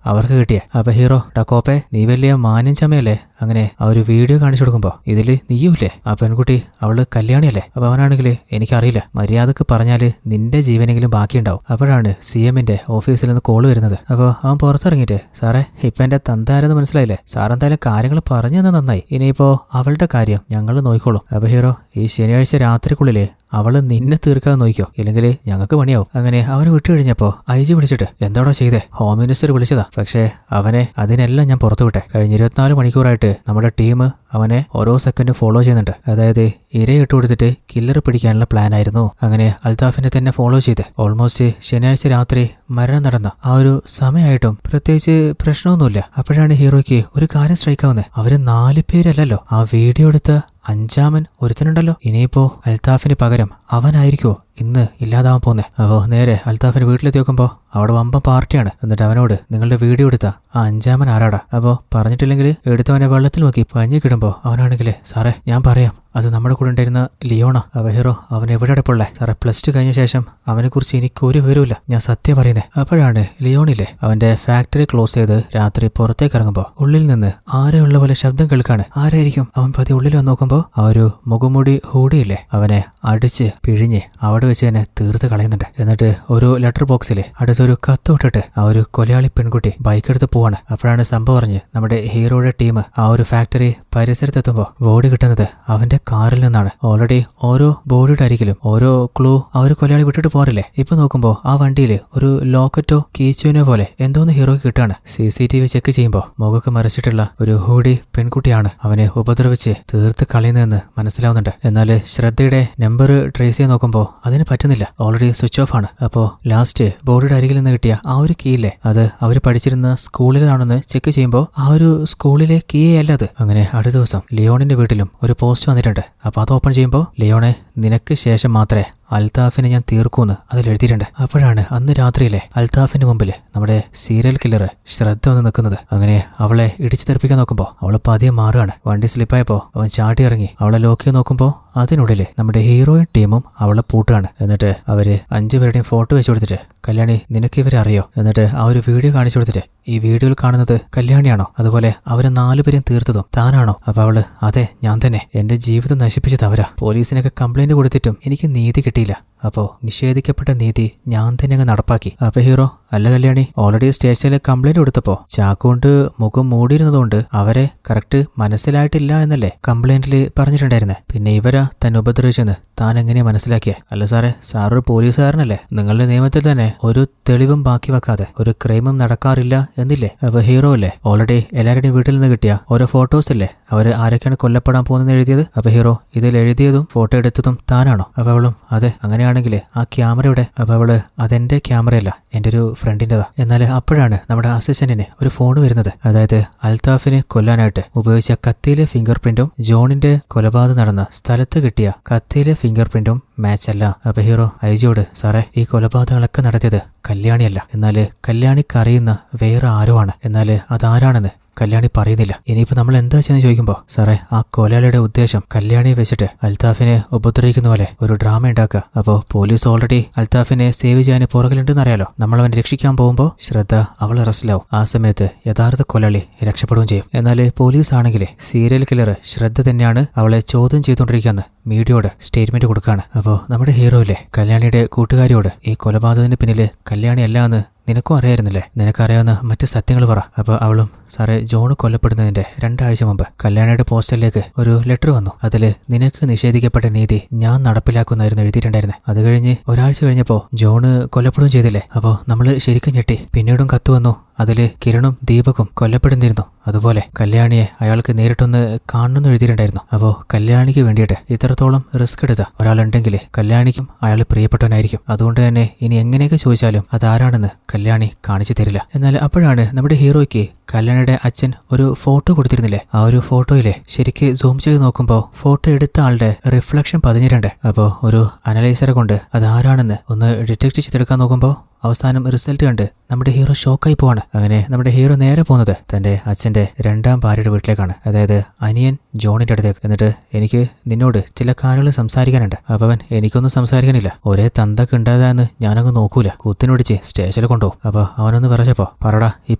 അവർക്ക് കിട്ടിയ. അപ്പൊ ഹീറോ ഡക്കോപ്പെ നീ വലിയ മാന്യം ചമയല്ലേ. അങ്ങനെ ആ ഒരു വീഡിയോ കാണിച്ചു കൊടുക്കുമ്പോ ഇതില് നീയുമില്ലേ ആ പെൺകുട്ടി, അവള് കല്യാണിയല്ലേ. അപ്പൊ അവനാണെങ്കില് എനിക്കറിയില്ല, മര്യാദക്ക് പറഞ്ഞാല് നിന്റെ ജീവനെങ്കിലും ബാക്കിയുണ്ടാവും. അപ്പോഴാണ് CMന്റെ ഓഫീസിൽ നിന്ന് കോള് വരുന്നത്. അപ്പോൾ അവൻ പുറത്തിറങ്ങിയിട്ട് സാറേ ഇപ്പൊ എന്റെ തന്താരെന്ന് മനസ്സിലായില്ലേ. സാറെന്തായാലും കാര്യങ്ങൾ പറഞ്ഞു തന്നെ നന്നായി. ഇനിയിപ്പോ അവളുടെ കാര്യം ഞങ്ങൾ നോക്കിക്കോളും. അപ്പൊ ഹീറോ ഈ ശനിയാഴ്ച രാത്രിക്കുള്ളില് അവള് നിന്നെ തീർക്കാതെ നോക്കിയോ, ഇല്ലെങ്കിൽ ഞങ്ങൾക്ക് പണിയാവും. അങ്ങനെ അവന് വിട്ടുകഴിഞ്ഞപ്പോ IG വിളിച്ചിട്ട് എന്താണോ ചെയ്തേ? ഹോം മിനിസ്റ്റർ വിളിച്ചതാ. പക്ഷേ അവനെ അതിനെല്ലാം ഞാൻ പുറത്തു വിട്ടെ. കഴിഞ്ഞ 24 മണിക്കൂറായിട്ട് നമ്മുടെ ടീം അവനെ ഓരോ സെക്കൻഡും ഫോളോ ചെയ്യുന്നുണ്ട്. അതായത് ഇരയിട്ട് കൊടുത്തിട്ട് കില്ലർ പിടിക്കാനുള്ള പ്ലാൻ ആയിരുന്നു. അങ്ങനെ അൽത്താഫിനെ തന്നെ ഫോളോ ചെയ്ത് ഓൾമോസ്റ്റ് ശനിയാഴ്ച രാത്രി മരണം നടന്ന ആ ഒരു സമയമായിട്ടും പ്രത്യേകിച്ച് പ്രശ്നമൊന്നുമില്ല. അപ്പോഴാണ് ഹീറോയ്ക്ക് ഒരു കാര്യം സ്ട്രൈക്ക് ആവുന്നത്. അവര് 4 പേരല്ലല്ലോ, ആ വീഡിയോ എടുത്ത 5-ാമൻ ഒരുത്തനുണ്ടല്ലോ. ഇനിയിപ്പോ അൽത്താഫിന് പകരം അവനായിരിക്കുമോ ഇന്ന് ഇല്ലാതാവാൻ പോന്നെ. അപ്പോൾ നേരെ അൽത്താഫിന് വീട്ടിലെത്തി നോക്കുമ്പോ അവിടെ വമ്പൻ പാർട്ടിയാണ്. എന്നിട്ട് അവനോട് നിങ്ങളുടെ വീഡിയോ എടുത്ത ആ 5-ാമൻ ആരാടാ? അപ്പോൾ പറഞ്ഞിട്ടില്ലെങ്കിൽ എടുത്തവനെ വെള്ളത്തിൽ നോക്കി പഞ്ഞു കിടുമ്പോ അവനാണെങ്കിലേ സാറേ ഞാൻ പറയാം, അത് നമ്മുടെ കൂടെ ഉണ്ടായിരുന്ന ലിയോണാ. അപ്പോൾ ഹീറോ അവൻ എവിടെ അടപ്പുള്ളേ? സാറേ +2 കഴിഞ്ഞ ശേഷം അവനെ കുറിച്ച് എനിക്ക് ഒരു വിവരമില്ല, ഞാൻ സത്യം പറയുന്നേ. അപ്പോഴാണ് ലിയോണില്ലേ അവന്റെ ഫാക്ടറി ക്ലോസ് ചെയ്ത് രാത്രി പുറത്തേക്ക് ഇറങ്ങുമ്പോ ഉള്ളിൽ നിന്ന് ആരെയുള്ള പോലെ ശബ്ദം കേൾക്കാണ്. ആരായിരിക്കും? അവൻ പതി ഉള്ളിൽ വന്ന് നോക്കുമ്പോ ആ ഒരു മുഖംമൂടി ഹൂഡിയില്ലേ അവനെ അടിച്ച് പിഴിഞ്ഞ് അവിടെ വെച്ച് തന്നെ തീർത്ത് കളയുന്നുണ്ട്. എന്നിട്ട് ഒരു ലെറ്റർ ബോക്സിൽ അടുത്തൊരു കത്ത് വിട്ടിട്ട് ആ ഒരു കൊലയാളി പെൺകുട്ടി ബൈക്ക് എടുത്ത് പോവാണ്. അപ്പോഴാണ് സംഭവം പറഞ്ഞ് നമ്മുടെ ഹീറോയുടെ ടീം ആ ഒരു ഫാക്ടറി പരിസരത്തെത്തുമ്പോ ബോഡി കിട്ടുന്നത് അവന്റെ കാറിൽ നിന്നാണ്. ഓൾറെഡി ഓരോ ബോഡിയുടെ അരികിലും ഓരോ ക്ലൂ ആ ഒരു കൊലയാളി വിട്ടിട്ട് പോറില്ലേ. ഇപ്പൊ നോക്കുമ്പോ ആ വണ്ടിയിൽ ഒരു ലോക്കറ്റോ കീച്ചോനോ പോലെ എന്തോന്ന് ഹീറോയ്ക്ക് കിട്ടാണ്. CCTV ചെക്ക് ചെയ്യുമ്പോ മുഖക്ക് മറിച്ചിട്ടുള്ള ഒരു ഹൂഡി പെൺകുട്ടിയാണ് അവനെ ഉപദ്രവിച്ച് തീർത്ത് കളയുന്നതെന്ന് മനസ്സിലാവുന്നുണ്ട്. എന്നാൽ ശ്രദ്ധയുടെ നമ്പർ ട്രേസ് ചെയ്ത് നോക്കുമ്പോ അതിന് പറ്റുന്നില്ല, ഓൾറെഡി സ്വിച്ച് ഓഫ് ആണ്. അപ്പോ ലാസ്റ്റ് ബോഡിയുടെ അരികിൽ നിന്ന് കിട്ടിയ ആ ഒരു കീയില്ലേ അത് അവര് പഠിച്ചിരുന്ന സ്കൂളിലാണെന്ന് ചെക്ക് ചെയ്യുമ്പോ ആ ഒരു സ്കൂളിലെ കീയേ അല്ല അത്. അങ്ങനെ അടുത്ത ദിവസം ലിയോണിന്റെ വീട്ടിലും ഒരു പോസ്റ്റ് വന്നിട്ടുണ്ട്. അപ്പൊ അത് ഓപ്പൺ ചെയ്യുമ്പോ ലിയോണെ നിനക്ക് ശേഷം മാത്രമേ അൽത്താഫിനെ ഞാൻ തീർക്കൂന്ന് അതിൽ എഴുതിയിട്ടുണ്ട്. അപ്പോഴാണ് അന്ന് രാത്രിയിലെ അൽത്താഫിന്റെ മുമ്പിൽ നമ്മുടെ സീരിയൽ കില്ലർ ശ്രദ്ധ വന്ന് നിൽക്കുന്നത്. അങ്ങനെ അവളെ ഇടിച്ചു തെറിപ്പിക്കാൻ നോക്കുമ്പോ അവള് പതിയെ മാറുകയാണ്. വണ്ടി സ്ലിപ്പായപ്പോ അവൻ ചാടി ഇറങ്ങി അവളെ ലോക്ക് ചെയ്ത് നോക്കുമ്പോ അതിനുള്ളിൽ നമ്മുടെ ഹീറോയിൻ ടീമും അവളെ പൂട്ടാണ്. എന്നിട്ട് അവര് 5 പേരുടെയും ഫോട്ടോ വെച്ചു കൊടുത്തിട്ട് കല്യാണി നിനക്ക് ഇവരെ അറിയോ? എന്നിട്ട് ആ ഒരു വീഡിയോ കാണിച്ചു കൊടുത്തിട്ട് ഈ വീഡിയോയിൽ കാണുന്നത് കല്യാണിയാണോ? അതുപോലെ അവരെ 4 പേരെയും തീർത്തതും താനാണോ? അപ്പൊ അവള് അതെ ഞാൻ തന്നെ, എന്റെ ജീവിതം നശിപ്പിച്ചത് അവരാ. പോലീസിനൊക്കെ കംപ്ലൈന്റ് കൊടുത്തിട്ടും എനിക്ക് നീതി കിട്ടിയില്ല. അപ്പോ നിഷേധിക്കപ്പെട്ട നീതി ഞാൻ തന്നെ അങ്ങ് നടപ്പാക്കി. അപ്പൊ ഹീറോ അല്ല കല്യാണി, ഓൾറെഡി സ്റ്റേഷനിൽ കംപ്ലൈന്റ് കൊടുത്തപ്പോ ചാക്കുകൊണ്ട് മുഖം മൂടിയിരുന്നതുകൊണ്ട് അവരെ കറക്റ്റ് മനസ്സിലായിട്ടില്ല എന്നല്ലേ കംപ്ലൈന്റിൽ പറഞ്ഞിട്ടുണ്ടായിരുന്നേ. പിന്നെ ഇവരാ തന്നെ ഉപദ്രവിച്ചെന്ന് താൻ എങ്ങനെയാ മനസ്സിലാക്കിയേ? അല്ല സാറേ, സാറൊരു പോലീസുകാരനല്ലേ, നിങ്ങളുടെ നിയമത്തിൽ തന്നെ ഒരു തെളിവും ബാക്കി വെക്കാതെ ഒരു ക്രൈമും നടക്കാറില്ല എന്നില്ലേ? അപ്പൊ ഹീറോ അല്ലേ ഓൾറെഡി എല്ലാവരുടെയും വീട്ടിൽ നിന്ന് കിട്ടിയ ഓരോ ഫോട്ടോസ് അല്ലേ അവര് ആരൊക്കെയാണ് കൊല്ലപ്പെടാൻ പോകുന്നത് എഴുതിയത്? അപ്പൊ ഹീറോ ഇതിൽ എഴുതിയതും ഫോട്ടോ എടുത്തതും താനാണോ? അപ്പൊ അവളും അതെ, അങ്ങനെയാണെങ്കിൽ ആ ക്യാമറയുടെ? അപ്പൊ അവള് അതെന്റെ ക്യാമറയല്ല, എന്റെ ഒരു ഫ്രണ്ടിൻ്റെതാ. എന്നാൽ അപ്പോഴാണ് നമ്മുടെ അസിസ്റ്റന്റിന് ഒരു ഫോൺ വരുന്നത്. അതായത് അൽത്താഫിനെ കൊല്ലാനായിട്ട് ഉപയോഗിച്ച കത്തിയിലെ ഫിംഗർ പ്രിന്റും ജോണിന്റെ കൊലപാതകം നടന്ന സ്ഥലത്ത് കിട്ടിയ കത്തിയിലെ ഫിംഗർ പ്രിന്റും മാച്ച് അല്ല. അപ്പൊ ഹീറോ ഐജിയോട് സാറേ ഈ കൊലപാതകങ്ങളൊക്കെ നടത്തിയത് കല്യാണിയല്ല, എന്നാല് കല്യാണിക്കറിയുന്ന വേറെ ആരോ ആണ്. എന്നാല് അതാരാണെന്ന് കല്യാണി പറയുന്നില്ല. ഇനിയിപ്പോ നമ്മൾ എന്താ ചെയ്യുന്നത് ചോദിക്കുമ്പോ സാറേ ആ കൊലയാളിയുടെ ഉദ്ദേശം കല്യാണിയെ വെച്ചിട്ട് അൽത്താഫിനെ ഉപദ്രവിക്കുന്ന പോലെ ഒരു ഡ്രാമ ഉണ്ടാക്കുക. അപ്പോ പോലീസ് ഓൾറെഡി അൽത്താഫിനെ സേവ് ചെയ്യാൻ പുറകിലുണ്ടെന്ന് അറിയാലോ. നമ്മൾ അവനെ രക്ഷിക്കാൻ പോകുമ്പോ ശ്രദ്ധ അവൾ അറസ്റ്റിലാവും. ആ സമയത്ത് യഥാർത്ഥ കൊലയാളി രക്ഷപ്പെടുകയും ചെയ്യും. എന്നാൽ പോലീസ് ആണെങ്കിൽ സീരിയൽ കില്ലർ ശ്രദ്ധ തന്നെയാണ് അവളെ ചോദ്യം ചെയ്തുകൊണ്ടിരിക്കുകയെന്ന് മീഡിയയോട് സ്റ്റേറ്റ്മെന്റ് കൊടുക്കുകയാണ്. അപ്പോൾ നമ്മുടെ ഹീറോയിലെ കല്യാണിയുടെ കൂട്ടുകാരിയോട് ഈ കൊലപാതകത്തിന് പിന്നില് കല്യാണി അല്ല എന്ന് നിനക്കും അറിയായിരുന്നില്ലേ? നിനക്കറിയാവുന്ന മറ്റ് സത്യങ്ങൾ പറ. അപ്പോൾ അവളും, സാറേ, ജോൺ കൊല്ലപ്പെടുന്നതിന്റെ 2 ആഴ്ച മുമ്പ് കല്യാണിയുടെ പോസ്റ്റലിലേക്ക് ഒരു ലെറ്റർ വന്നു. അതില് നിനക്ക് നിഷേധിക്കപ്പെട്ട നീതി ഞാൻ നടപ്പിലാക്കുന്നായിരുന്നു എഴുതിയിട്ടുണ്ടായിരുന്നത്. അത് കഴിഞ്ഞ് ഒരാഴ്ച കഴിഞ്ഞപ്പോ ജോണ് കൊല്ലപ്പെടുകയും ചെയ്തില്ലേ? അപ്പോൾ നമ്മള് ശരിക്കും ഞെട്ടി. പിന്നീടും കത്ത് വന്നു. അതില് കിരണും ദീപകും കൊല്ലപ്പെടുന്നിരുന്നു. അതുപോലെ കല്യാണിയെ അയാൾക്ക് നേരിട്ടൊന്ന് കാണണമെന്ന് എഴുതിയിട്ടുണ്ടായിരുന്നു. അപ്പോൾ കല്യാണിക്ക് വേണ്ടിയിട്ട് ഇത്രത്തോളം റിസ്ക് എടുത്ത ഒരാളുണ്ടെങ്കിൽ കല്യാണിക്കും അയാൾ പ്രിയപ്പെട്ടവനായിരിക്കും. അതുകൊണ്ട് തന്നെ ഇനി എങ്ങനെയൊക്കെ ചോദിച്ചാലും അതാരാണെന്ന് കല്യാണി കാണിച്ചു തരില്ല. എന്നാൽ അപ്പോഴാണ് നമ്മുടെ ഹീറോയ്ക്ക് കല്യാണിയുടെ അച്ഛൻ ഒരു ഫോട്ടോ കൊടുത്തിരുന്നില്ലേ? ആ ഒരു ഫോട്ടോയിലെ ശരിക്ക് സൂം ചെയ്ത് നോക്കുമ്പോൾ ഫോട്ടോ എടുത്ത ആളുടെ റിഫ്ലക്ഷൻ പതിഞ്ഞിട്ടുണ്ട്. അപ്പോൾ ഒരു അനലൈസറെ കൊണ്ട് അതാരാണെന്ന് ഒന്ന് ഡിറ്റക്ട് ചെയ്തെടുക്കാൻ നോക്കുമ്പോൾ അവസാനം റിസൾട്ട് കണ്ട് നമ്മുടെ ഹീറോ ഷോക്കായി പോവാണ്. അങ്ങനെ നമ്മുടെ ഹീറോ നേരെ പോകുന്നത് തന്റെ അച്ഛന്റെ 2ാം ഭാര്യയുടെ വീട്ടിലേക്കാണ്, അതായത് അനിയൻ ജോണിന്റെ അടുത്തേക്ക്. എന്നിട്ട് എനിക്ക് നിന്നോട് ചില കാര്യങ്ങൾ സംസാരിക്കാനുണ്ട്. അപ്പൊ അവൻ, എനിക്കൊന്നും സംസാരിക്കാനില്ല, ഒരേ തന്തൊക്കെ ഉണ്ടായതാന്ന് ഞാനങ്ങ് നോക്കൂല, കുത്തിനൊടിച്ച് സ്റ്റേഷനിൽ കൊണ്ടുപോകും. അപ്പൊ അവനൊന്ന് പറഞ്ഞപ്പോ, പറടാ, ഈ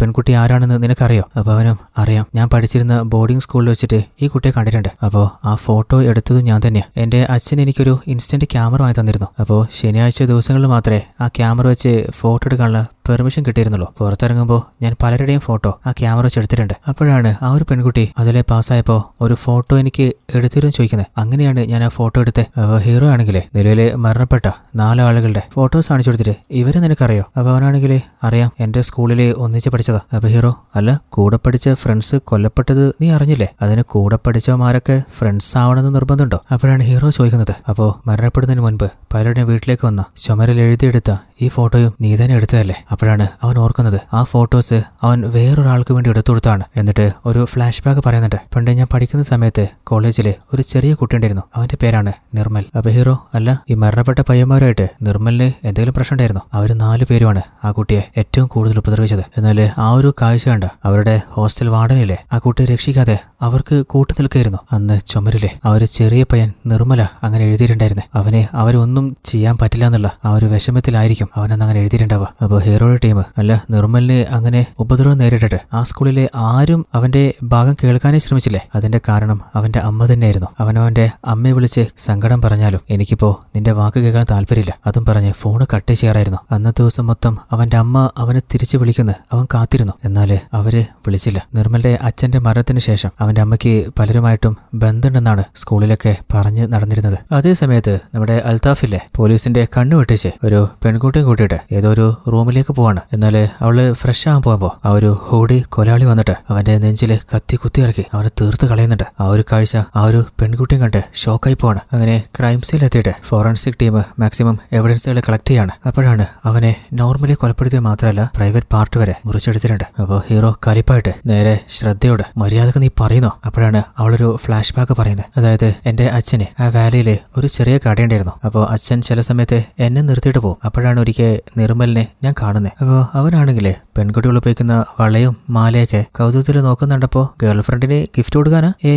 പെൺകുട്ടി ആരാണെന്ന് നിനക്കറിയോ? അപ്പൊ അവനും, അറിയാം, ഞാൻ പഠിച്ചിരുന്ന ബോർഡിംഗ് സ്കൂളിൽ വെച്ചിട്ട് ഈ കുട്ടിയെ കണ്ടിട്ടുണ്ട്. അപ്പോൾ ആ ഫോട്ടോ എടുത്തതും ഞാൻ തന്നെയാണ്. എന്റെ അച്ഛൻ എനിക്കൊരു ഇൻസ്റ്റന്റ് ക്യാമറ വാങ്ങി തന്നിരുന്നു. അപ്പോൾ ശനിയാഴ്ച ദിവസങ്ങളിൽ മാത്രമേ ആ ക്യാമറ വെച്ച് ഫോട്ടോ എടുക്കാനുള്ള പെർമിഷൻ കിട്ടിയിരുന്നുള്ളൂ. പുറത്തിറങ്ങുമ്പോൾ ഞാൻ പലരുടെയും ഫോട്ടോ ആ ക്യാമറ വെച്ച് എടുത്തിട്ടുണ്ട്. അപ്പോഴാണ് ആ ഒരു പെൺകുട്ടി അതിലെ പാസ്സായപ്പോ ഒരു ഫോട്ടോ എനിക്ക് എടുത്തിരുന്നു ചോദിക്കുന്നത്. അങ്ങനെയാണ് ഞാൻ ആ ഫോട്ടോ എടുത്ത്. ഹീറോ ആണെങ്കിൽ നിലവിലെ മരണപ്പെട്ട 4 ആളുകളുടെ ഫോട്ടോസ് കാണിച്ചു കൊടുത്തിട്ട്, ഇവരെ നിനക്കറിയോ? അപ്പൊ അവനാണെങ്കിൽ, അറിയാം, എന്റെ സ്കൂളിൽ ഒന്നിച്ച് പഠിച്ചതാ. അപ്പൊ ഹീറോ, അല്ല, കൂടെ പഠിച്ച ഫ്രണ്ട്സ് കൊല്ലപ്പെട്ടത് നീ അറിഞ്ഞില്ലേ? അതിന് കൂടെ പഠിച്ചവന്മാരൊക്കെ ഫ്രണ്ട്സ് ആവണമെന്ന് നിർബന്ധമുണ്ടോ? അപ്പോഴാണ് ഹീറോ ചോദിക്കുന്നത്. അപ്പോ മരണപ്പെടുന്നതിന് മുൻപ് പലരുടെയും വീട്ടിലേക്ക് വന്ന ചുമരിൽ എഴുതിയെടുത്ത ഈ ഫോട്ടോയും നീ തന്നെ എടുത്തതല്ലേ? അപ്പോഴാണ് അവൻ ഓർക്കുന്നത് ആ ഫോട്ടോസ് അവൻ വേറൊരാൾക്ക് വേണ്ടി എടുത്തു കൊടുത്താണ്. എന്നിട്ട് ഒരു ഫ്ലാഷ് ബാക്ക് പറയുന്നുണ്ട്. പണ്ട് ഞാൻ പഠിക്കുന്ന സമയത്ത് കോളേജില് ഒരു ചെറിയ കുട്ടി ഉണ്ടായിരുന്നു, അവന്റെ പേരാണ് നിർമ്മൽ. അപ്പൊ ഹീറോ, അല്ല, ഈ മരണപ്പെട്ട പയ്യന്മാരുമായിട്ട് നിർമ്മലിന് എന്തെങ്കിലും പ്രശ്നം ഉണ്ടായിരുന്നു? അവര് 4 പേരുമാണ് ആ കുട്ടിയെ ഏറ്റവും കൂടുതൽ ഉപദ്രവിച്ചത്. എന്നാൽ ആ ഒരു കാഴ്ച കണ്ട അവരുടെ ഹോസ്റ്റൽ വാർഡനില്ലേ, ആ കുട്ടിയെ രക്ഷിക്കാതെ അവർക്ക് കൂട്ടു നിൽക്കായിരുന്നു. അന്ന് ചുമരിലെ ആ ഒരു ചെറിയ പയ്യൻ നിർമ്മല അങ്ങനെ എഴുതിയിട്ടുണ്ടായിരുന്നു. അവനെ അവരൊന്നും ചെയ്യാൻ പറ്റില്ല എന്നുള്ള ആ ഒരു വിഷമത്തിലായിരിക്കും അവനന്ന് അങ്ങനെ എഴുതിയിട്ടുണ്ടാവുക. അപ്പോൾ ഹീറോയുടെ ടീം, അല്ല, നിർമ്മലിന് അങ്ങനെ ഉപദ്രവം നേരിട്ടിട്ട് ആ സ്കൂളിലെ ആരും അവന്റെ ഭാഗം കേൾക്കാനേ ശ്രമിച്ചില്ലേ? അതിന്റെ കാരണം അവന്റെ അമ്മ തന്നെയായിരുന്നു. അവനവന്റെ അമ്മയെ വിളിച്ച് സങ്കടം പറഞ്ഞാലും എനിക്കിപ്പോ നിന്റെ വാക്ക് കേൾക്കാൻ താല്പര്യമില്ല, അതും പറഞ്ഞ് ഫോണ് കട്ട് ചെയ്യാറായിരുന്നു. അന്നത്തെ ദിവസം മൊത്തം അവന്റെ അമ്മ അവനെ തിരിച്ചു വിളിക്കുന്ന അവൻ കാത്തിരുന്നു. എന്നാൽ അവര് വിളിച്ചില്ല. നിർമ്മലിന്റെ അച്ഛന്റെ മരണത്തിന് ശേഷം അവന്റെ അമ്മയ്ക്ക് പലരുമായിട്ടും ബന്ധമുണ്ടെന്നാണ് സ്കൂളിലൊക്കെ പറഞ്ഞ് നടന്നിരുന്നത്. അതേ സമയത്ത് നമ്മുടെ അൽത്താഫിലെ പോലീസിന്റെ കണ്ണു വെട്ടിച്ച് ഒരു പെൺകുട്ടിയെ കൂട്ടിയിട്ട് ഏതോ ഒരു റൂമിലേക്ക് പോവാണ്. എന്നാൽ അവള് ഫ്രഷ് ആകാൻ പോകുമ്പോ ആ ഒരു ഹൂഡി കൊലാളി വന്നിട്ട് അവന്റെ നെഞ്ചില് കത്തി കുത്തി ഇറക്കി അവനെ തീർത്ത് കളയുന്നുണ്ട്. ആ ഒരു കാഴ്ച ആ ഒരു പെൺകുട്ടിയെ കണ്ട് ഷോക്കായി പോവാണ്. അങ്ങനെ ക്രൈം സീനിൽ എത്തിയിട്ട് ഫോറൻസിക് ടീം മാക്സിമം എവിഡൻസുകൾ കളക്ട് ചെയ്യാണ്. അപ്പോഴാണ് അവനെ നോർമലി കൊലപ്പെടുത്തിയത് മാത്രമല്ല പ്രൈവറ്റ് പാർട്ട് വരെ മുറിച്ചെടുത്തിട്ടുണ്ട്. അപ്പോൾ ഹീറോ കലിപ്പായിട്ട് നേരെ ശ്രദ്ധയോട്, മര്യാദക്ക് നീ പറയുന്നോ? അപ്പോഴാണ് അവളൊരു ഫ്ലാഷ് ബാക്ക് പറയുന്നത്. അതായത് എന്റെ അച്ഛന് ആ വാലിയില് ഒരു ചെറിയ കടയുണ്ടായിരുന്നു. അപ്പോൾ അച്ഛൻ ചില സമയത്ത് എന്നെ നിർത്തിയിട്ട് പോകും. അപ്പോഴാണ് ഒരിക്കൽ നിർമ്മലിനെ ഞാൻ കാണുന്നത്. അപ്പോൾ അവനാണെങ്കിലേ പെൺകുട്ടികൾ ഉപയോഗിക്കുന്ന വളയും മാലയൊക്കെ കൗതുകത്തിൽ നോക്കുന്നുണ്ടപ്പോ ഗേൾഫ്രണ്ടിന് ഗിഫ്റ്റ് കൊടുക്കാനാ?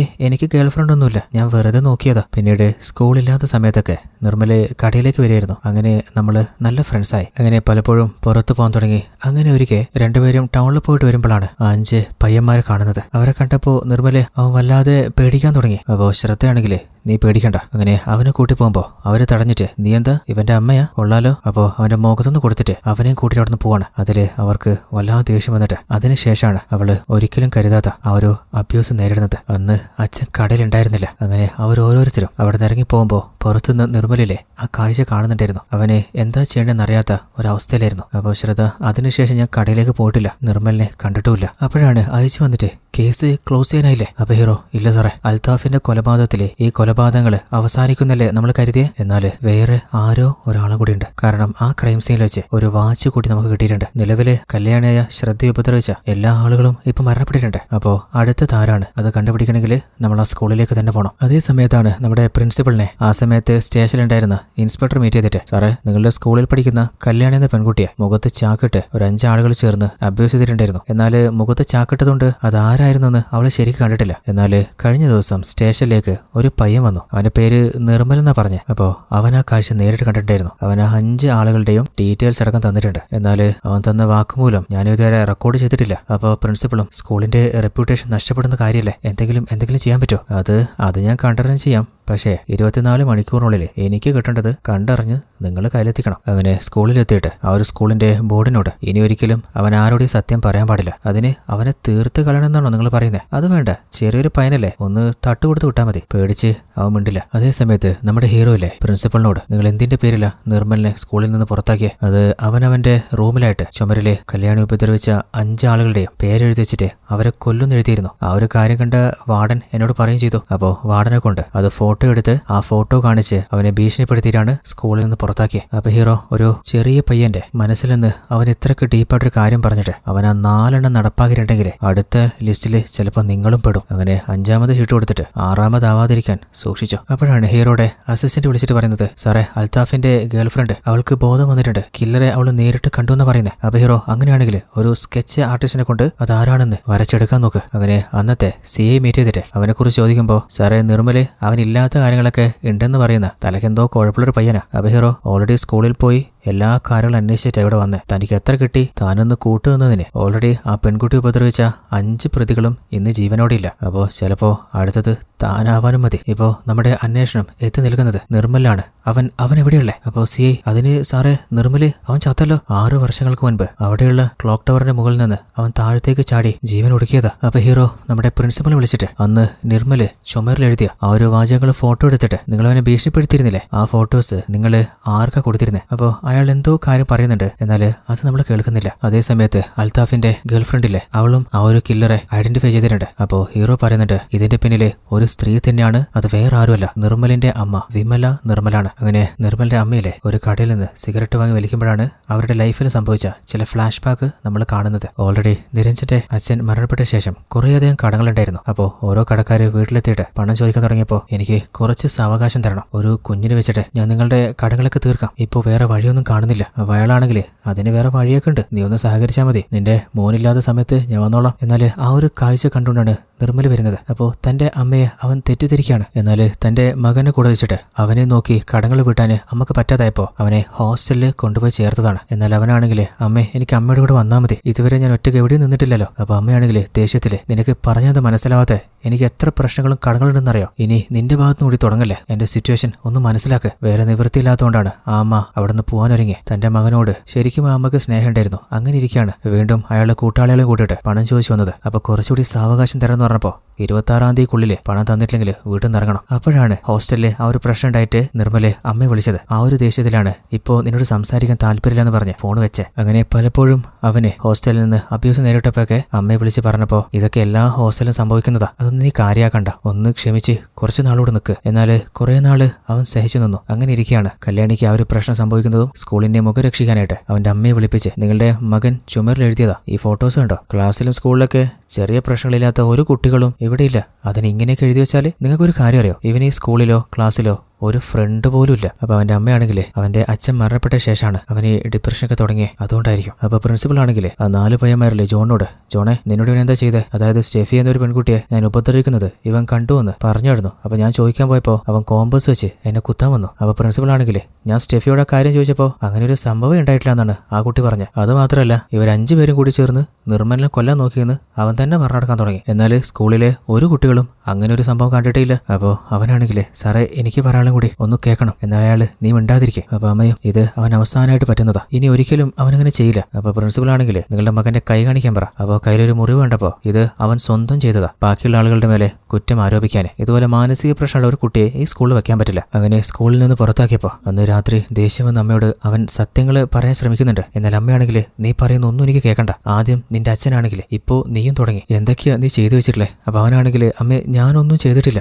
എനിക്ക് ഗേൾഫ്രണ്ട് ഒന്നുമില്ല, ഞാൻ വെറുതെ നോക്കിയതാ. പിന്നീട് സ്കൂളില്ലാത്ത സമയത്തൊക്കെ നിർമ്മല് കടയിലേക്ക് വരികയായിരുന്നു. അങ്ങനെ നമ്മള് നല്ല ഫ്രണ്ട്സായി. അങ്ങനെ പലപ്പോഴും പുറത്തു പോകാൻ തുടങ്ങി. അങ്ങനെ ഒരിക്കൽ രണ്ടുപേരും ടൗണിൽ പോയിട്ട് വരുമ്പോഴാണ് 5 പയ്യന്മാരെ കാണുന്നത്. അവരെ കണ്ടപ്പോ നിർമ്മല് അവൻ വല്ലാതെ പേടിക്കാൻ തുടങ്ങി. അപ്പോൾ ശ്രദ്ധയാണെങ്കിലേ, നീ പേടിക്കണ്ട. അങ്ങനെ അവനെ കൂട്ടി പോകുമ്പോ അവര് തടഞ്ഞിട്ട്, നീ എന്താ ഇവന്റെ അമ്മയാ? കൊള്ളാലോ. അപ്പോ അവന്റെ മുഖത്തൊന്ന് കൊടുത്തിട്ട് അവനെയും കൂട്ടിട്ട് അവിടെ നിന്ന് പോവാണ്. അതില് അവർക്ക് വല്ലാതെ ദേഷ്യം വന്നിട്ട് അതിനുശേഷമാണ് അവള് ഒരിക്കലും കരുതാത്ത ആ ഒരു അബ്യൂസ് നേരിടുന്നത്. അന്ന് അച്ഛൻ കടയിലുണ്ടായിരുന്നില്ല. അങ്ങനെ അവരോരോരുത്തരും അവിടെ നിന്ന് ഇറങ്ങി പോകുമ്പോ പുറത്തുനിന്ന് നിർമ്മലിലെ ആ കാഴ്ച കാണുന്നുണ്ടായിരുന്നു. അവനെ എന്താ ചെയ്യേണ്ടെന്ന് അറിയാത്ത ഒരവസ്ഥയിലായിരുന്നു. അപ്പോൾ ശ്രദ്ധ, അതിനുശേഷം ഞാൻ കടയിലേക്ക് പോയിട്ടില്ല, നിർമ്മലിനെ കണ്ടിട്ടുമില്ല. അപ്പോഴാണ് അയച്ചു വന്നിട്ട്, കേസ് ക്ലോസ് ചെയ്യാനായില്ലേ? അപ്പൊ ഹീറോ, ഇല്ല സാറേ, അൽത്താഫിന്റെ കൊലപാതകത്തിലെ ഈ കൊലപാതകങ്ങള് അവസാനിക്കുന്നല്ലേ നമ്മൾ കരുതിയേ? എന്നാല് വേറെ ആരോ ഒരാളും കൂടി ഉണ്ട്. കാരണം ആ ക്രൈം സീനിൽ വെച്ച് ഒരു വാച്ച് കൂടി നമുക്ക് കിട്ടിയിട്ടുണ്ട്. നിലവിലെ കല്യാണിയായ ശ്രദ്ധയെ ഉപദ്രവിച്ച എല്ലാ ആളുകളും ഇപ്പൊ മരണപ്പെട്ടിട്ടുണ്ട്. അപ്പോ അടുത്ത താരാണ് അത് കണ്ടുപിടിക്കണമെങ്കിൽ നമ്മൾ ആ സ്കൂളിലേക്ക് തന്നെ പോകണം. അതേ സമയത്താണ് നമ്മുടെ പ്രിൻസിപ്പളിനെ ആ സമയത്ത് സ്റ്റേഷനിലുണ്ടായിരുന്ന ഇൻസ്പെക്ടർ മീറ്റ് ചെയ്തിട്ട്, സാറേ, നിങ്ങളുടെ സ്കൂളിൽ പഠിക്കുന്ന കല്യാണി എന്ന പെൺകുട്ടിയെ മുഖത്ത് ചാക്കിട്ട് ഒരു 5 ആളുകൾ ചേർന്ന് അബ്യൂസ് ചെയ്തിട്ടുണ്ടായിരുന്നു. എന്നാൽ മുഖത്ത് ചാക്കിട്ടതുകൊണ്ട് അതാരായിരുന്നെന്ന് അവള് ശരിക്കും കണ്ടിട്ടില്ല. എന്നാൽ കഴിഞ്ഞ ദിവസം സ്റ്റേഷനിലേക്ക് ഒരു പയ്യൻ വന്നു. അവന്റെ പേര് നിർമ്മൽ എന്നാ പറഞ്ഞ്. അപ്പോ അവൻ ആ കാഴ്ച നേരിട്ട് കണ്ടിട്ടുണ്ടായിരുന്നു. അവൻ ആ 5 ആളുകളുടെയും ഡീറ്റെയിൽസ് അടക്കം തന്നിട്ടുണ്ട്. എന്നാൽ അവൻ തന്ന വാക്കുമൂലം ഞാൻ ഇതുവരെ റെക്കോർഡ് ചെയ്തിട്ടില്ല. അപ്പോൾ പ്രിൻസിപ്പളും സ്കൂളിന്റെ റെപ്യൂട്ടേഷൻ നഷ്ടപ്പെടുന്ന കാര്യമല്ലേ, എന്തെങ്കിലും ചെയ്യാൻ പറ്റുമോ? അത് ഞാൻ കണ്ടറിഞ്ഞ് ചെയ്യാം, പക്ഷേ 24 മണിക്കൂറിനുള്ളിൽ എനിക്ക് കിട്ടേണ്ടത് കണ്ടറിഞ്ഞ് നിങ്ങൾ കയ്യിലെത്തിക്കണം. അങ്ങനെ സ്കൂളിലെത്തിയിട്ട് ആ ഒരു സ്കൂളിന്റെ ബോർഡിനോട് ഇനി ഒരിക്കലും അവൻ ആരോടും സത്യം പറയാൻ പാടില്ല, അതിന് അവനെ തീർത്ത് കളയണമെന്നാണോ നിങ്ങൾ പറയുന്നത്? അത് വേണ്ട, ചെറിയൊരു പയ്യനല്ലേ, ഒന്ന് തട്ടുകൊടുത്ത് വിട്ടാൽ മതി. പേടിച്ച് അവൻ മിണ്ടില്ല. അതേ സമയത്ത് നമ്മുടെ ഹീറോ ഇല്ലേ പ്രിൻസിപ്പളിനോട് നിങ്ങൾ എന്തിന്റെ പേരില നിർമ്മലിനെ സ്കൂളിൽ നിന്ന് പുറത്താക്കിയ? അത് അവനവന്റെ റൂമിലായിട്ട് ചുമരിലെ കല്യാണി ഉപദ്രവിച്ച 5 ആളുകളുടെയും പേരെഴുതി വെച്ചിട്ട് അവരെ കൊല്ലുന്നെഴുതിയിരുന്നു. ആ ഒരു കാര്യം കണ്ട വാർഡൻ എന്നോട് പറയും ചെയ്തു. അപ്പോ വാർഡനെ കൊണ്ട് അത് ഫോട്ടോ എടുത്ത് ആ ഫോട്ടോ കാണിച്ച് അവനെ ഭീഷണിപ്പെടുത്തിയിട്ടാണ് സ്കൂളിൽ നിന്ന് പുറത്താക്കിയത്. അപ്പൊ ഹീറോ ഒരു ചെറിയ പയ്യന്റെ മനസ്സിൽ നിന്ന് അവൻ ഇത്രക്ക് ഡീപ്പായിട്ടൊരു കാര്യം പറഞ്ഞിട്ട് അവൻ ആ 4 എണ്ണം നടപ്പാക്കിയിട്ടുണ്ടെങ്കിൽ അടുത്ത ലിസ്റ്റിൽ ചിലപ്പോൾ നിങ്ങളും പെടും. അങ്ങനെ 5ാമത് ഷീട്ട് കൊടുത്തിട്ട് 6ാമതാവാതിരിക്കാൻ സൂക്ഷിച്ചു. അപ്പോഴാണ് ഹീറോയുടെ അസിസ്റ്റന്റ് വിളിച്ചിട്ട് പറയുന്നത്, സാറേ അൽത്താഫിന്റെ ഗേൾഫ്രണ്ട് അവൾക്ക് ബോധം വന്നിട്ടുണ്ട്, കില്ലറെ അവൾ നേരിട്ട് കണ്ടു എന്ന് പറയുന്നത്. അപ്പൊ ഹീറോ അങ്ങനെയാണെങ്കിൽ ഒരു സ്കെച്ച് ആർട്ടിസ്റ്റിനെ കൊണ്ട് അതാരാണെന്ന് വരച്ചെടുക്കാൻ നോക്ക്. അങ്ങനെ അന്നത്തെ CI മീറ്റ് ചെയ്തിട്ട് അവനെ കുറിച്ച് ചോദിക്കുമ്പോൾ, സാറേ നിർമ്മല് അവനില്ലാത്ത കാര്യങ്ങളൊക്കെ ഉണ്ടെന്ന് പറയുന്ന തലക്കെന്തോ കുഴപ്പമുള്ളൊരു പയ്യനാ. അപ്പൊ ഹീറോ ഓൾറെഡി സ്കൂളിൽ പോയി എല്ലാ കാര്യങ്ങളും അന്വേഷിച്ചിട്ട് ഇവിടെ വന്നേ, തനിക്ക് എത്ര കിട്ടി താനൊന്ന് കൂട്ടുന്നതിന്? ഓൾറെഡി ആ പെൺകുട്ടി ഉപദ്രവിച്ച 5 പ്രതികളും ഇന്ന് ജീവനോടെ ഇല്ല. അപ്പോ ചിലപ്പോ അടുത്തത് താനാവാനും മതി. ഇപ്പോ നമ്മുടെ അന്വേഷണം എത്തി നിൽക്കുന്നത് നിർമ്മലാണ്. അവൻ എവിടെയുള്ളേ? അപ്പോ CI അതിന് സാറേ നിർമ്മല് അവൻ ചത്തല്ലോ. 6 വർഷങ്ങൾക്ക് മുൻപ് അവിടെയുള്ള ക്ലോക്ക് ടവറിന്റെ മുകളിൽ നിന്ന് അവൻ താഴത്തേക്ക് ചാടി ജീവൻ ഒടുക്കിയതാ. അപ്പൊ ഹീറോ നമ്മുടെ പ്രിൻസിപ്പൽ വിളിച്ചിട്ട് അന്ന് നിർമ്മല് ചുമരിൽ എഴുതിയ ആ ഒരു വാചകങ്ങൾ ഫോട്ടോ എടുത്തിട്ട് നിങ്ങൾ അവനെ ഭീഷണിപ്പെടുത്തിയിരുന്നില്ലേ, ആ ഫോട്ടോസ് നിങ്ങൾ ആർക്കാ കൊടുത്തിരുന്നേ? അപ്പോ അയാൾ എന്തോ കാര്യം പറയുന്നുണ്ട്, എന്നാൽ അത് നമ്മൾ കേൾക്കുന്നില്ല. അതേ സമയത്ത് അൽത്താഫിന്റെ ഗേൾഫ്രണ്ടില്ലേ അവളും ആ ഒരു കില്ലറെ ഐഡന്റിഫൈ ചെയ്തിട്ടുണ്ട്. അപ്പോ ഹീറോ പറയുന്നുണ്ട് ഇതിന്റെ പിന്നിലെ ഒരു സ്ത്രീ തന്നെയാണ്, അത് വേറെ ആരുമല്ല, നിർമ്മലിന്റെ അമ്മ വിമല നിർമ്മലാണ്. അങ്ങനെ നിർമ്മലിന്റെ അമ്മയിലെ ഒരു കടയിൽ നിന്ന് സിഗരറ്റ് വാങ്ങി വലിക്കുമ്പോഴാണ് അവരുടെ ലൈഫിൽ സംഭവിച്ച ചില ഫ്ലാഷ് ബാക്ക് നമ്മൾ കാണുന്നത്. ഓൾറെഡി നിരഞ്ജന്റെ അച്ഛൻ മരണപ്പെട്ട ശേഷം കുറേയധികം കടങ്ങളുണ്ടായിരുന്നു. അപ്പോൾ ഓരോ കടക്കാര് വീട്ടിലെത്തിയിട്ട് പണം ചോദിക്കാൻ തുടങ്ങിയപ്പോൾ എനിക്ക് കുറച്ച് സാവകാശം തരണം, ഒരു കുഞ്ഞിനെ വെച്ചിട്ട് ഞാൻ നിങ്ങളുടെ കടങ്ങളൊക്കെ തീർക്കാം, ഇപ്പോൾ വേറെ വഴിയൊന്നും കാണുന്നില്ല. അയാളാണെങ്കിൽ അതിന് വേറെ വഴിയൊക്കെ ഉണ്ട്, നീ ഒന്ന് സഹകരിച്ചാൽ മതി, നിന്റെ മോനില്ലാത്ത സമയത്ത് ഞാൻ വന്നോളാം. എന്നാൽ ആ ഒരു കാഴ്ച കണ്ടുകൊണ്ടാണ് നിർമ്മല് വരുന്നത്. അപ്പോൾ തന്റെ അമ്മയെ അവൻ തെറ്റിദ്ധരിക്കുകയാണ്. എന്നാൽ തന്റെ മകനെ കൂടെ വെച്ചിട്ട് അവനെ നോക്കി കടങ്ങൾ വീട്ടാന് അമ്മക്ക് പറ്റാതായപ്പോൾ അവനെ ഹോസ്റ്റലിൽ കൊണ്ടുപോയി ചേർത്തതാണ്. എന്നാൽ അവനാണെങ്കിൽ അമ്മേ എനിക്ക് അമ്മയുടെ കൂടെ വന്നാൽ മതി, ഇതുവരെ ഞാൻ ഒറ്റയ്ക്ക് എവിടെയും നിന്നിട്ടില്ലല്ലോ. അപ്പൊ അമ്മയാണെങ്കിൽ ദേഷ്യത്തില് നിനക്ക് പറഞ്ഞത് മനസ്സിലാവാതെ എനിക്ക് എത്ര പ്രശ്നങ്ങളും കടങ്ങളുണ്ടെന്നറിയോ, ഇനി നിന്റെ ഭാഗത്തുനിന്ന് കൂടി തുടങ്ങല്ലേ, എന്റെ സിറ്റുവേഷൻ ഒന്ന് മനസ്സിലാക്ക്. വേറെ നിവൃത്തിയില്ലാത്തതുകൊണ്ടാണ് ആ അമ്മ അവിടെ നിന്ന് പോകാനൊരുങ്ങി. തന്റെ മകനോട് ശരിക്കും ആ അമ്മക്ക് സ്നേഹം ഉണ്ടായിരുന്നു. അങ്ങനെ ഇരിക്കുകയാണ് വീണ്ടും അയാളെ കൂട്ടാളികളെ കൂട്ടിയിട്ട് പണം ചോദിച്ചു വന്നത്. അപ്പൊ കുറച്ചുകൂടി സാവകാശം തരാന്ന് പറഞ്ഞപ്പോ 26-ാം തീയതിക്കുള്ളിൽ പണം തന്നിട്ടില്ലെങ്കിൽ വീട്ടിൽ നിന്ന് ഇറങ്ങണം. അപ്പോഴാണ് ഹോസ്റ്റലിലെ ആ ഒരു പ്രശ്നം ഉണ്ടായിട്ട് നിർമ്മലെ അമ്മയെ വിളിച്ചത്. ആ ഒരു ദേഷ്യത്തിലാണ് ഇപ്പോ നിന്നോട് സംസാരിക്കാൻ താല്പര്യമില്ലെന്ന് പറഞ്ഞ് ഫോൺ വെച്ച്. അങ്ങനെ പലപ്പോഴും അവന് ഹോസ്റ്റലിൽ നിന്ന് അബ്യൂസ് നേരിട്ടപ്പോഴൊക്കെ അമ്മയെ വിളിച്ച് പറഞ്ഞപ്പോ ഇതൊക്കെ എല്ലാ ഹോസ്റ്റലിലും സംഭവിക്കുന്നതാ, അതൊന്നും നീ കാര്യാക്കണ്ട, ഒന്ന് ക്ഷമിച്ച് കുറച്ച് നാളോട് നിൽക്ക്. എന്നാൽ കുറെ നാള് അവൻ സഹിച്ചു നിന്നു. അങ്ങനെ ഇരിക്കുകയാണ് കല്യാണിക്ക് ആ ഒരു പ്രശ്നം സംഭവിക്കുന്നതും സ്കൂളിന്റെ മുഖം രക്ഷിക്കാനായിട്ട് അവന്റെ അമ്മയെ വിളിപ്പിച്ച് നിങ്ങളുടെ മകൻ ചുമരിൽ എഴുതിയതാ, ഈ ഫോട്ടോസ് കണ്ടോ, ക്ലാസ്സിലും സ്കൂളിലൊക്കെ ചെറിയ പ്രശ്നങ്ങളില്ലാത്ത ഒരു കുട്ടികളും ഇവിടെയില്ല, അതിന് ഇങ്ങനെയൊക്കെ എഴുതി വെച്ചാൽ നിങ്ങൾക്കൊരു കാര്യം അറിയോ, ഇവന് ഈ സ്കൂളിലോ ക്ലാസ്സിലോ ഒരു ഫ്രണ്ട് പോലും ഇല്ല. അപ്പൊ അവന്റെ അമ്മയാണെങ്കിലേ അവന്റെ അച്ഛൻ മരണപ്പെട്ട ശേഷമാണ് അവന് ഡിപ്രഷനൊക്കെ തുടങ്ങി, അതുകൊണ്ടായിരിക്കും. അപ്പൊ പ്രിൻസിപ്പൾ ആണെങ്കിലേ ആ 4 പയ്യന്മാരല്ലേ ജോണിനോട്, ജോണെ നിന്നോട് ഇവൻ എന്താ ചെയ്തേ, അതായത് സ്റ്റെഫി എന്നൊരു പെൺകുട്ടിയെ ഞാൻ ഉപദ്രവിക്കുന്നത് ഇവൻ കണ്ടുവന്ന് പറഞ്ഞായിരുന്നു. അപ്പൊ ഞാൻ ചോദിക്കാൻ പോയപ്പോ അവൻ കോമ്പസ് വെച്ച് എന്നെ കുത്താൻ വന്നു. അപ്പൊ പ്രിൻസിപ്പൾ ആണെങ്കിലേ ഞാൻ സ്റ്റെഫിയോടെ കാര്യം ചോദിച്ചപ്പോൾ അങ്ങനെ ഒരു സംഭവം ഉണ്ടായിട്ടില്ല എന്നാണ് ആ കുട്ടി പറഞ്ഞത്. അത് മാത്രമല്ല ഇവർ 5 പേരും കൂടി ചേർന്ന് നിർമ്മലിനെ കൊല്ലാൻ നോക്കിയെന്ന് അവൻ തന്നെ പറഞ്ഞെടുക്കാൻ തുടങ്ങി. എന്നാൽ സ്കൂളിലെ ഒരു കുട്ടികളും അങ്ങനെ ഒരു സംഭവം കണ്ടിട്ടില്ല. അപ്പോൾ അവനാണെങ്കിലേ സാറേ എനിക്ക് പറയാനും കൂടി ഒന്ന് കേൾക്കണം, എന്നാൽ അയാൾ നീ മിണ്ടാതിരിക്കും. അപ്പൊ അമ്മയും ഇത് അവൻ അവസാനമായിട്ട് പറ്റുന്നതാ, ഇനി ഒരിക്കലും അവനങ്ങനെ ചെയ്യില്ല. അപ്പൊ പ്രിൻസിപ്പൾ ആണെങ്കിൽ നിങ്ങളുടെ മകന്റെ കൈ കാണിക്കാൻ പറ. അപ്പോൾ കയ്യിലൊരു മുറിവ് കണ്ടപ്പോ ഇത് അവൻ സ്വന്തം ചെയ്തതാ, ബാക്കിയുള്ള ആളുകളുടെ മേലെ കുറ്റം ആരോപിക്കാൻ. ഇതുപോലെ മാനസിക പ്രശ്നമുള്ള ഒരു കുട്ടിയെ ഈ സ്കൂളിൽ വെക്കാൻ പറ്റില്ല. അങ്ങനെ സ്കൂളിൽ നിന്ന് പുറത്താക്കിയപ്പോൾ അന്ന് രാത്രി ദേഷ്യം വന്ന അമ്മയോട് അവൻ സത്യങ്ങൾ പറയാൻ ശ്രമിക്കുന്നുണ്ട്. എന്നാൽ അമ്മയാണെങ്കിൽ നീ പറയുന്ന ഒന്നും എനിക്ക് കേൾക്കണ്ട, ആദ്യം നിന്റെ അച്ഛനാണെങ്കിൽ ഇപ്പോ നീയും തുടങ്ങി, എന്തൊക്കെയാ നീ ചെയ്തു വെച്ചിട്ടില്ലേ? അപ്പൊ അവനാണെങ്കിൽ അമ്മ ഞാനൊന്നും ചെയ്തിട്ടില്ല,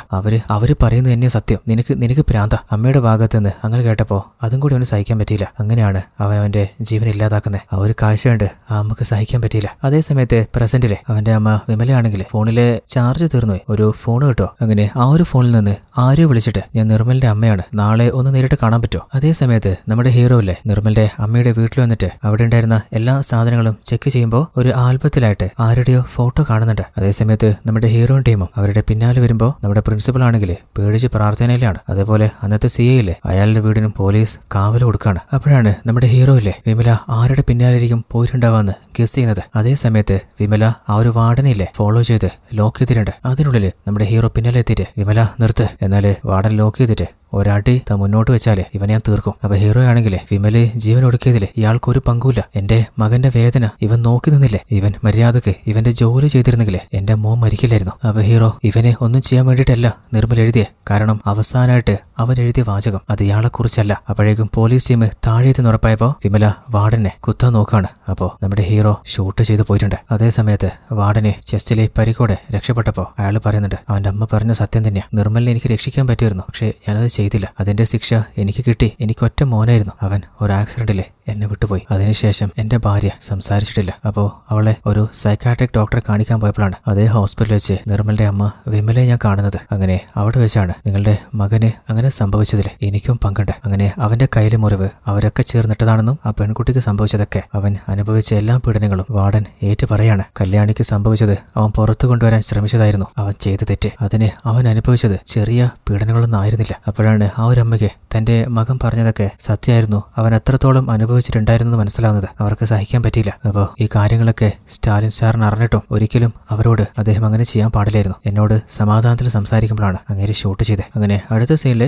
അവര് പറയുന്നത് എന്നെ സത്യം, നിനക്ക് പ്രാന്ത. അമ്മയുടെ ഭാഗത്ത് നിന്ന് അങ്ങനെ കേട്ടപ്പോ അതും കൂടി അവന് സഹിക്കാൻ പറ്റിയില്ല. അങ്ങനെയാണ് അവന്റെ ജീവൻ ഇല്ലാതാക്കുന്നത്. ആ ഒരു കാഴ്ച കണ്ട് ആ അമ്മക്ക് സഹിക്കാൻ പറ്റിയില്ല. അതേ സമയത്ത് പ്രസന്റിലെ അവന്റെ അമ്മ വിമലയാണെങ്കിൽ ഫോണിലെ ചാർജ് തീർന്നുപോയി, ഒരു ഫോൺ കിട്ടോ. അങ്ങനെ ആ ഒരു ഫോണിൽ നിന്ന് ആരെയോ വിളിച്ചിട്ട് ഞാൻ നിർമ്മലിന്റെ അമ്മയാണ്, നാളെ ഒന്ന് നേരിട്ട് കാണാൻ പറ്റുമോ? അതേ സമയത്ത് നമ്മുടെ ഹീറോ ഇല്ലേ നിർമ്മലിന്റെ അമ്മയുടെ വീട്ടിൽ വന്നിട്ട് അവിടെ ഉണ്ടായിരുന്ന എല്ലാ സാധനങ്ങളും ചെക്ക് ചെയ്യുമ്പോൾ ഒരു ആൽബത്തിലായിട്ട് ആരുടെയോ ഫോട്ടോ കാണുന്നുണ്ട്. അതേസമയത്ത് നമ്മുടെ ഹീറോ ടീമും അവരുടെ പിന്നാലെ വരുമ്പോൾ നമ്മുടെ പ്രിൻസിപ്പൽ ആണെങ്കിൽ പേടിച്ച് പ്രാർത്ഥനയിലാണ്. അതേപോലെ അന്നത്തെ സിഐയില്ലേ അയാളുടെ വീടിനും പോലീസ് കാവൽ കൊടുക്കാണ്. അപ്പോഴാണ് നമ്മുടെ ഹീറോ ഇല്ലേ വിമല ആരുടെ പിന്നാലിരിക്കും പോയിട്ടുണ്ടാവാന്ന് ഗസ് ചെയ്യുന്നത്. അതേ സമയത്ത് വിമല ആ ഒരു വാർഡനില്ലേ ഫോളോ ചെയ്ത് ലോക്ക് ചെയ്തിട്ടുണ്ട്. അതിനുള്ളിൽ നമ്മുടെ ഹീറോ പിന്നാലെ എത്തിയിട്ട് വിമല നിർത്ത്, എന്നാല് വാർഡൻ ലോക്ക് ചെയ്തിട്ട് ഒരടി മുന്നോട്ട് വെച്ചാലേ ഇവനെ ഞാൻ തീർക്കും. അപ്പൊ ഹീറോ ആണെങ്കിലേ വിമല് ജീവൻ ഒടുക്കിയതില്ലേ ഇയാൾക്കൊരു പങ്കുമില്ല. എന്റെ മകന്റെ വേദന ഇവൻ നോക്കി നിന്നില്ലേ, ഇവൻ മര്യാദക്ക് ഇവന്റെ ജോലി ചെയ്തിരുന്നെങ്കിലേ എന്റെ മോൻ മരിക്കില്ലായിരുന്നു. അപ്പൊ ഹീറോ ഇവനെ ഒന്നും ചെയ്യാൻ വേണ്ടിയിട്ടല്ല നിർമ്മൽ എഴുതിയേ, കാരണം അവസാനമായിട്ട് അവൻ എഴുതിയ വാചകം അത് ഇയാളെ കുറിച്ചല്ല. അപ്പോഴേക്കും പോലീസ് ടീം താഴെയെന്ന് ഉറപ്പായപ്പോ വിമല വാർഡനെ കുത്താൻ നോക്കാണ്. അപ്പോ നമ്മുടെ ഹീറോ ഷൂട്ട് ചെയ്ത് പോയിട്ടുണ്ട്. അതേ സമയത്ത് വാർഡനെ ചെസ്റ്റിലെ പരിക്കോടെ രക്ഷപ്പെട്ടപ്പോ അയാൾ പറയുന്നുണ്ട് അവന്റെ അമ്മ പറഞ്ഞ സത്യം തന്നെയാ, നിർമ്മലിനെ എനിക്ക് രക്ഷിക്കാൻ പറ്റുമായിരുന്നു, പക്ഷെ ഞാനത് ചെയ്തില്ല. അതിന്റെ ശിക്ഷ എനിക്ക് കിട്ടി. എനിക്ക് ഒറ്റ മോനായിരുന്നു, അവൻ ഒരു ആക്സിഡന്റില് എന്നെ വിട്ടുപോയി. അതിനുശേഷം എന്റെ ഭാര്യ സംസാരിച്ചിട്ടില്ല. അപ്പോ അവളെ ഒരു സൈക്കാട്രിക് ഡോക്ടറെ കാണിക്കാൻ പോയപ്പോഴാണ് അതേ ഹോസ്പിറ്റലിൽ വെച്ച് നിർമ്മലിന്റെ അമ്മ വിമലയെ ഞാൻ കാണുന്നത്. അങ്ങനെ അവിടെ വെച്ചാണ് നിങ്ങളുടെ മകന് അങ്ങനെ സംഭവിച്ചതിൽ എനിക്കും പങ്കുണ്ട്. അങ്ങനെ അവന്റെ കയ്യിലെ മുറിവ് അവരൊക്കെ ചേർന്നിട്ടതാണെന്നും ആ പെൺകുട്ടിക്ക് സംഭവിച്ചതൊക്കെ അവൻ അനുഭവിച്ച എല്ലാ പീഡനങ്ങളും വാർഡൻ ഏറ്റു പറയാണ്. കല്യാണിക്ക് സംഭവിച്ചത് അവൻ പുറത്തു കൊണ്ടുവരാൻ ശ്രമിച്ചതായിരുന്നു അവൻ ചെയ്ത തെറ്റ്. അതിന് അവൻ അനുഭവിച്ചത് ചെറിയ പീഡനങ്ങളൊന്നും ആയിരുന്നില്ല. അപ്പോഴാണ് ആ ഒരു അമ്മയ്ക്ക് തന്റെ മകൻ പറഞ്ഞതൊക്കെ സത്യമായിരുന്നു, അവൻ എത്രത്തോളം അനുഭവിച്ചിട്ടുണ്ടായിരുന്നെന്ന് മനസ്സിലാവുന്നത്. അവർക്ക് സഹിക്കാൻ പറ്റിയില്ല. അപ്പോൾ ഈ കാര്യങ്ങളൊക്കെ സ്റ്റാലിൻ സാറിന് അറിഞ്ഞിട്ടും ഒരിക്കലും അവരോട് അദ്ദേഹം അങ്ങനെ ചെയ്യാൻ പാടില്ലായിരുന്നു. എന്നോട് സമാധാനത്തിൽ സംസാരിക്കുമ്പോഴാണ് അങ്ങനെ ഷൂട്ട് ചെയ്തത്. അങ്ങനെ അടുത്ത സീനില്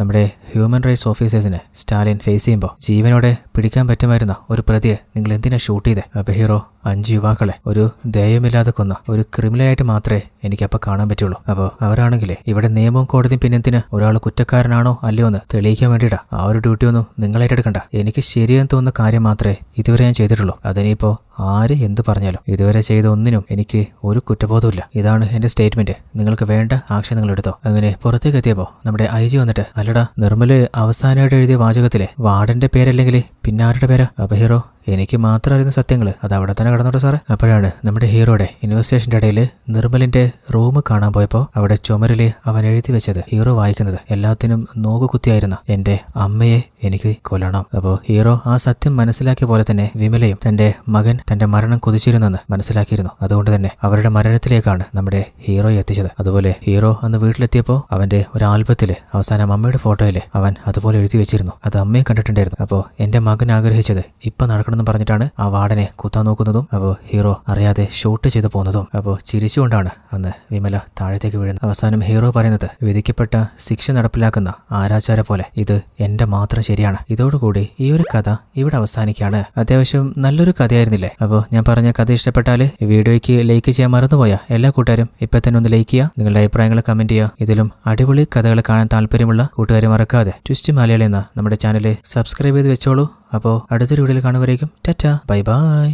നമ്മുടെ ഹ്യൂമൻ റൈറ്റ്സ് ഓഫീസേഴ്സിനെ സ്റ്റാലിൻ ഫേസ് ചെയ്യുമ്പോൾ ജീവനോടെ പിടിക്കാൻ പറ്റുമായിരുന്ന ഒരു പ്രതിയെ നിങ്ങൾ എന്തിനാ ഷൂട്ട് ചെയ്തേ? അപ്പോൾ ഹീറോ 5 യുവാക്കളെ ഒരു ദയമില്ലാതെ കൊന്ന ഒരു ക്രിമിനലായിട്ട് മാത്രമേ എനിക്കപ്പോൾ കാണാൻ പറ്റുള്ളൂ. അപ്പോൾ അവരാണെങ്കിലേ ഇവിടെ നിയമവും കോടതിയും പിന്നെന്തിന് ഒരാൾ കുറ്റക്കാരനാണോ അല്ലയോ എന്ന് തെളിയിക്കാൻ വേണ്ടിയിട്ടാ. ആ ഒരു ഡ്യൂട്ടി ഒന്നും നിങ്ങൾ ഏറ്റെടുക്കണ്ട. എനിക്ക് ശരിയെന്ന് തോന്നുന്ന കാര്യം മാത്രമേ ഇതുവരെ ഞാൻ ചെയ്തിട്ടുള്ളൂ. അതിനിപ്പോ ആര് എന്ത് പറഞ്ഞാലും ഇതുവരെ ചെയ്ത ഒന്നിനും എനിക്ക് ഒരു കുറ്റബോധമില്ല. ഇതാണ് എന്റെ സ്റ്റേറ്റ്മെന്റ്. നിങ്ങൾക്ക് വേണ്ട ആക്ഷൻ നിങ്ങൾ എടുത്തോ. അങ്ങനെ പുറത്തേക്ക് എത്തിയപ്പോ നമ്മുടെ IG വന്നിട്ട് അല്ലടാ നിർമ്മല് അവസാനമായിട്ട് എഴുതിയ വാചകത്തിലെ വാർഡന്റെ പേരല്ലെങ്കിൽ പിന്നെ ആരുടെ പേരാ? അപ്പൊ ഹീറോ എനിക്ക് മാത്രം അറിയുന്ന സത്യങ്ങൾ അത് അവിടെ തന്നെ കിടന്നോട്ടെ സാറേ. അപ്പോഴാണ് നമ്മുടെ ഹീറോയുടെ ഇൻവെസ്റ്റിഗേഷന്റെ ഇടയിൽ നിർമ്മലിന്റെ റൂം കാണാൻ പോയപ്പോ അവിടെ ചുമരില് അവൻ എഴുതി വെച്ചത് ഹീറോ വായിക്കുന്നത് എല്ലാത്തിനും നോക്കുകുത്തിയായിരുന്ന എന്റെ അമ്മയെ എനിക്ക് കൊല്ലണം. അപ്പോ ഹീറോ ആ സത്യം മനസ്സിലാക്കിയ പോലെ തന്നെ വിമലയും തന്റെ മകൻ തന്റെ മരണം കൊതിച്ചിരുന്നെന്ന് മനസ്സിലാക്കിയിരുന്നു. അതുകൊണ്ട് തന്നെ അവരുടെ മരണത്തിലേക്കാണ് നമ്മുടെ ഹീറോയെ എത്തിച്ചത്. അതുപോലെ ഹീറോ അന്ന് വീട്ടിലെത്തിയപ്പോ അവന്റെ ഒരു ആൽബത്തില് അവസാനം അമ്മയുടെ ഫോട്ടോയില് അവൻ അതുപോലെ എഴുതി വെച്ചിരുന്നു. അത് അമ്മയെ കണ്ടിട്ടുണ്ടായിരുന്നു. അപ്പോ എന്റെ മകൻ ആഗ്രഹിച്ചത് ഇപ്പൊ നടക്കണമെന്ന് പറഞ്ഞിട്ടാണ് ആ വാർഡനെ കുത്താൻ നോക്കുന്നതും അപ്പോൾ ഹീറോ അറിയാതെ ഷൂട്ട് ചെയ്തു പോകുന്നതും. അപ്പോൾ ചിരിച്ചുകൊണ്ടാണ് അന്ന് വിമല താഴത്തേക്ക് വീഴുന്നത്. അവസാനം ഹീറോ പറയുന്നത് വിധിക്കപ്പെട്ട ശിക്ഷ നടപ്പിലാക്കുന്ന ആരാചാര പോലെ ഇത് എന്റെ മാത്രം ശരിയാണ്. ഇതോടുകൂടി ഈ ഒരു കഥ ഇവിടെ അവസാനിക്കുകയാണ്. അത്യാവശ്യം നല്ലൊരു കഥയായിരുന്നില്ലേ? അപ്പോൾ ഞാൻ പറഞ്ഞ കഥ ഇഷ്ടപ്പെട്ടാൽ വീഡിയോയ്ക്ക് ലൈക്ക് ചെയ്യാൻ മറന്നുപോയ എല്ലാ കൂട്ടുകാരും ഇപ്പൊ തന്നെ ഒന്ന് ലൈക്ക് ചെയ്യുക. നിങ്ങളുടെ അഭിപ്രായങ്ങൾ കമന്റ് ചെയ്യുക. ഇതിലും അടിപൊളി കഥകൾ കാണാൻ താല്പര്യമുള്ള കൂട്ടുകാരെ മറക്കാതെ ട്വിസ്റ്റ് മലയാളി എന്ന നമ്മുടെ ചാനൽ സബ്സ്ക്രൈബ് ചെയ്ത് വെച്ചോളൂ. അപ്പോൾ അടുത്തൊരു വീഡിയോയിൽ കാണുമ്പോഴേക്കും ടാറ്റാ ബൈ ബൈ.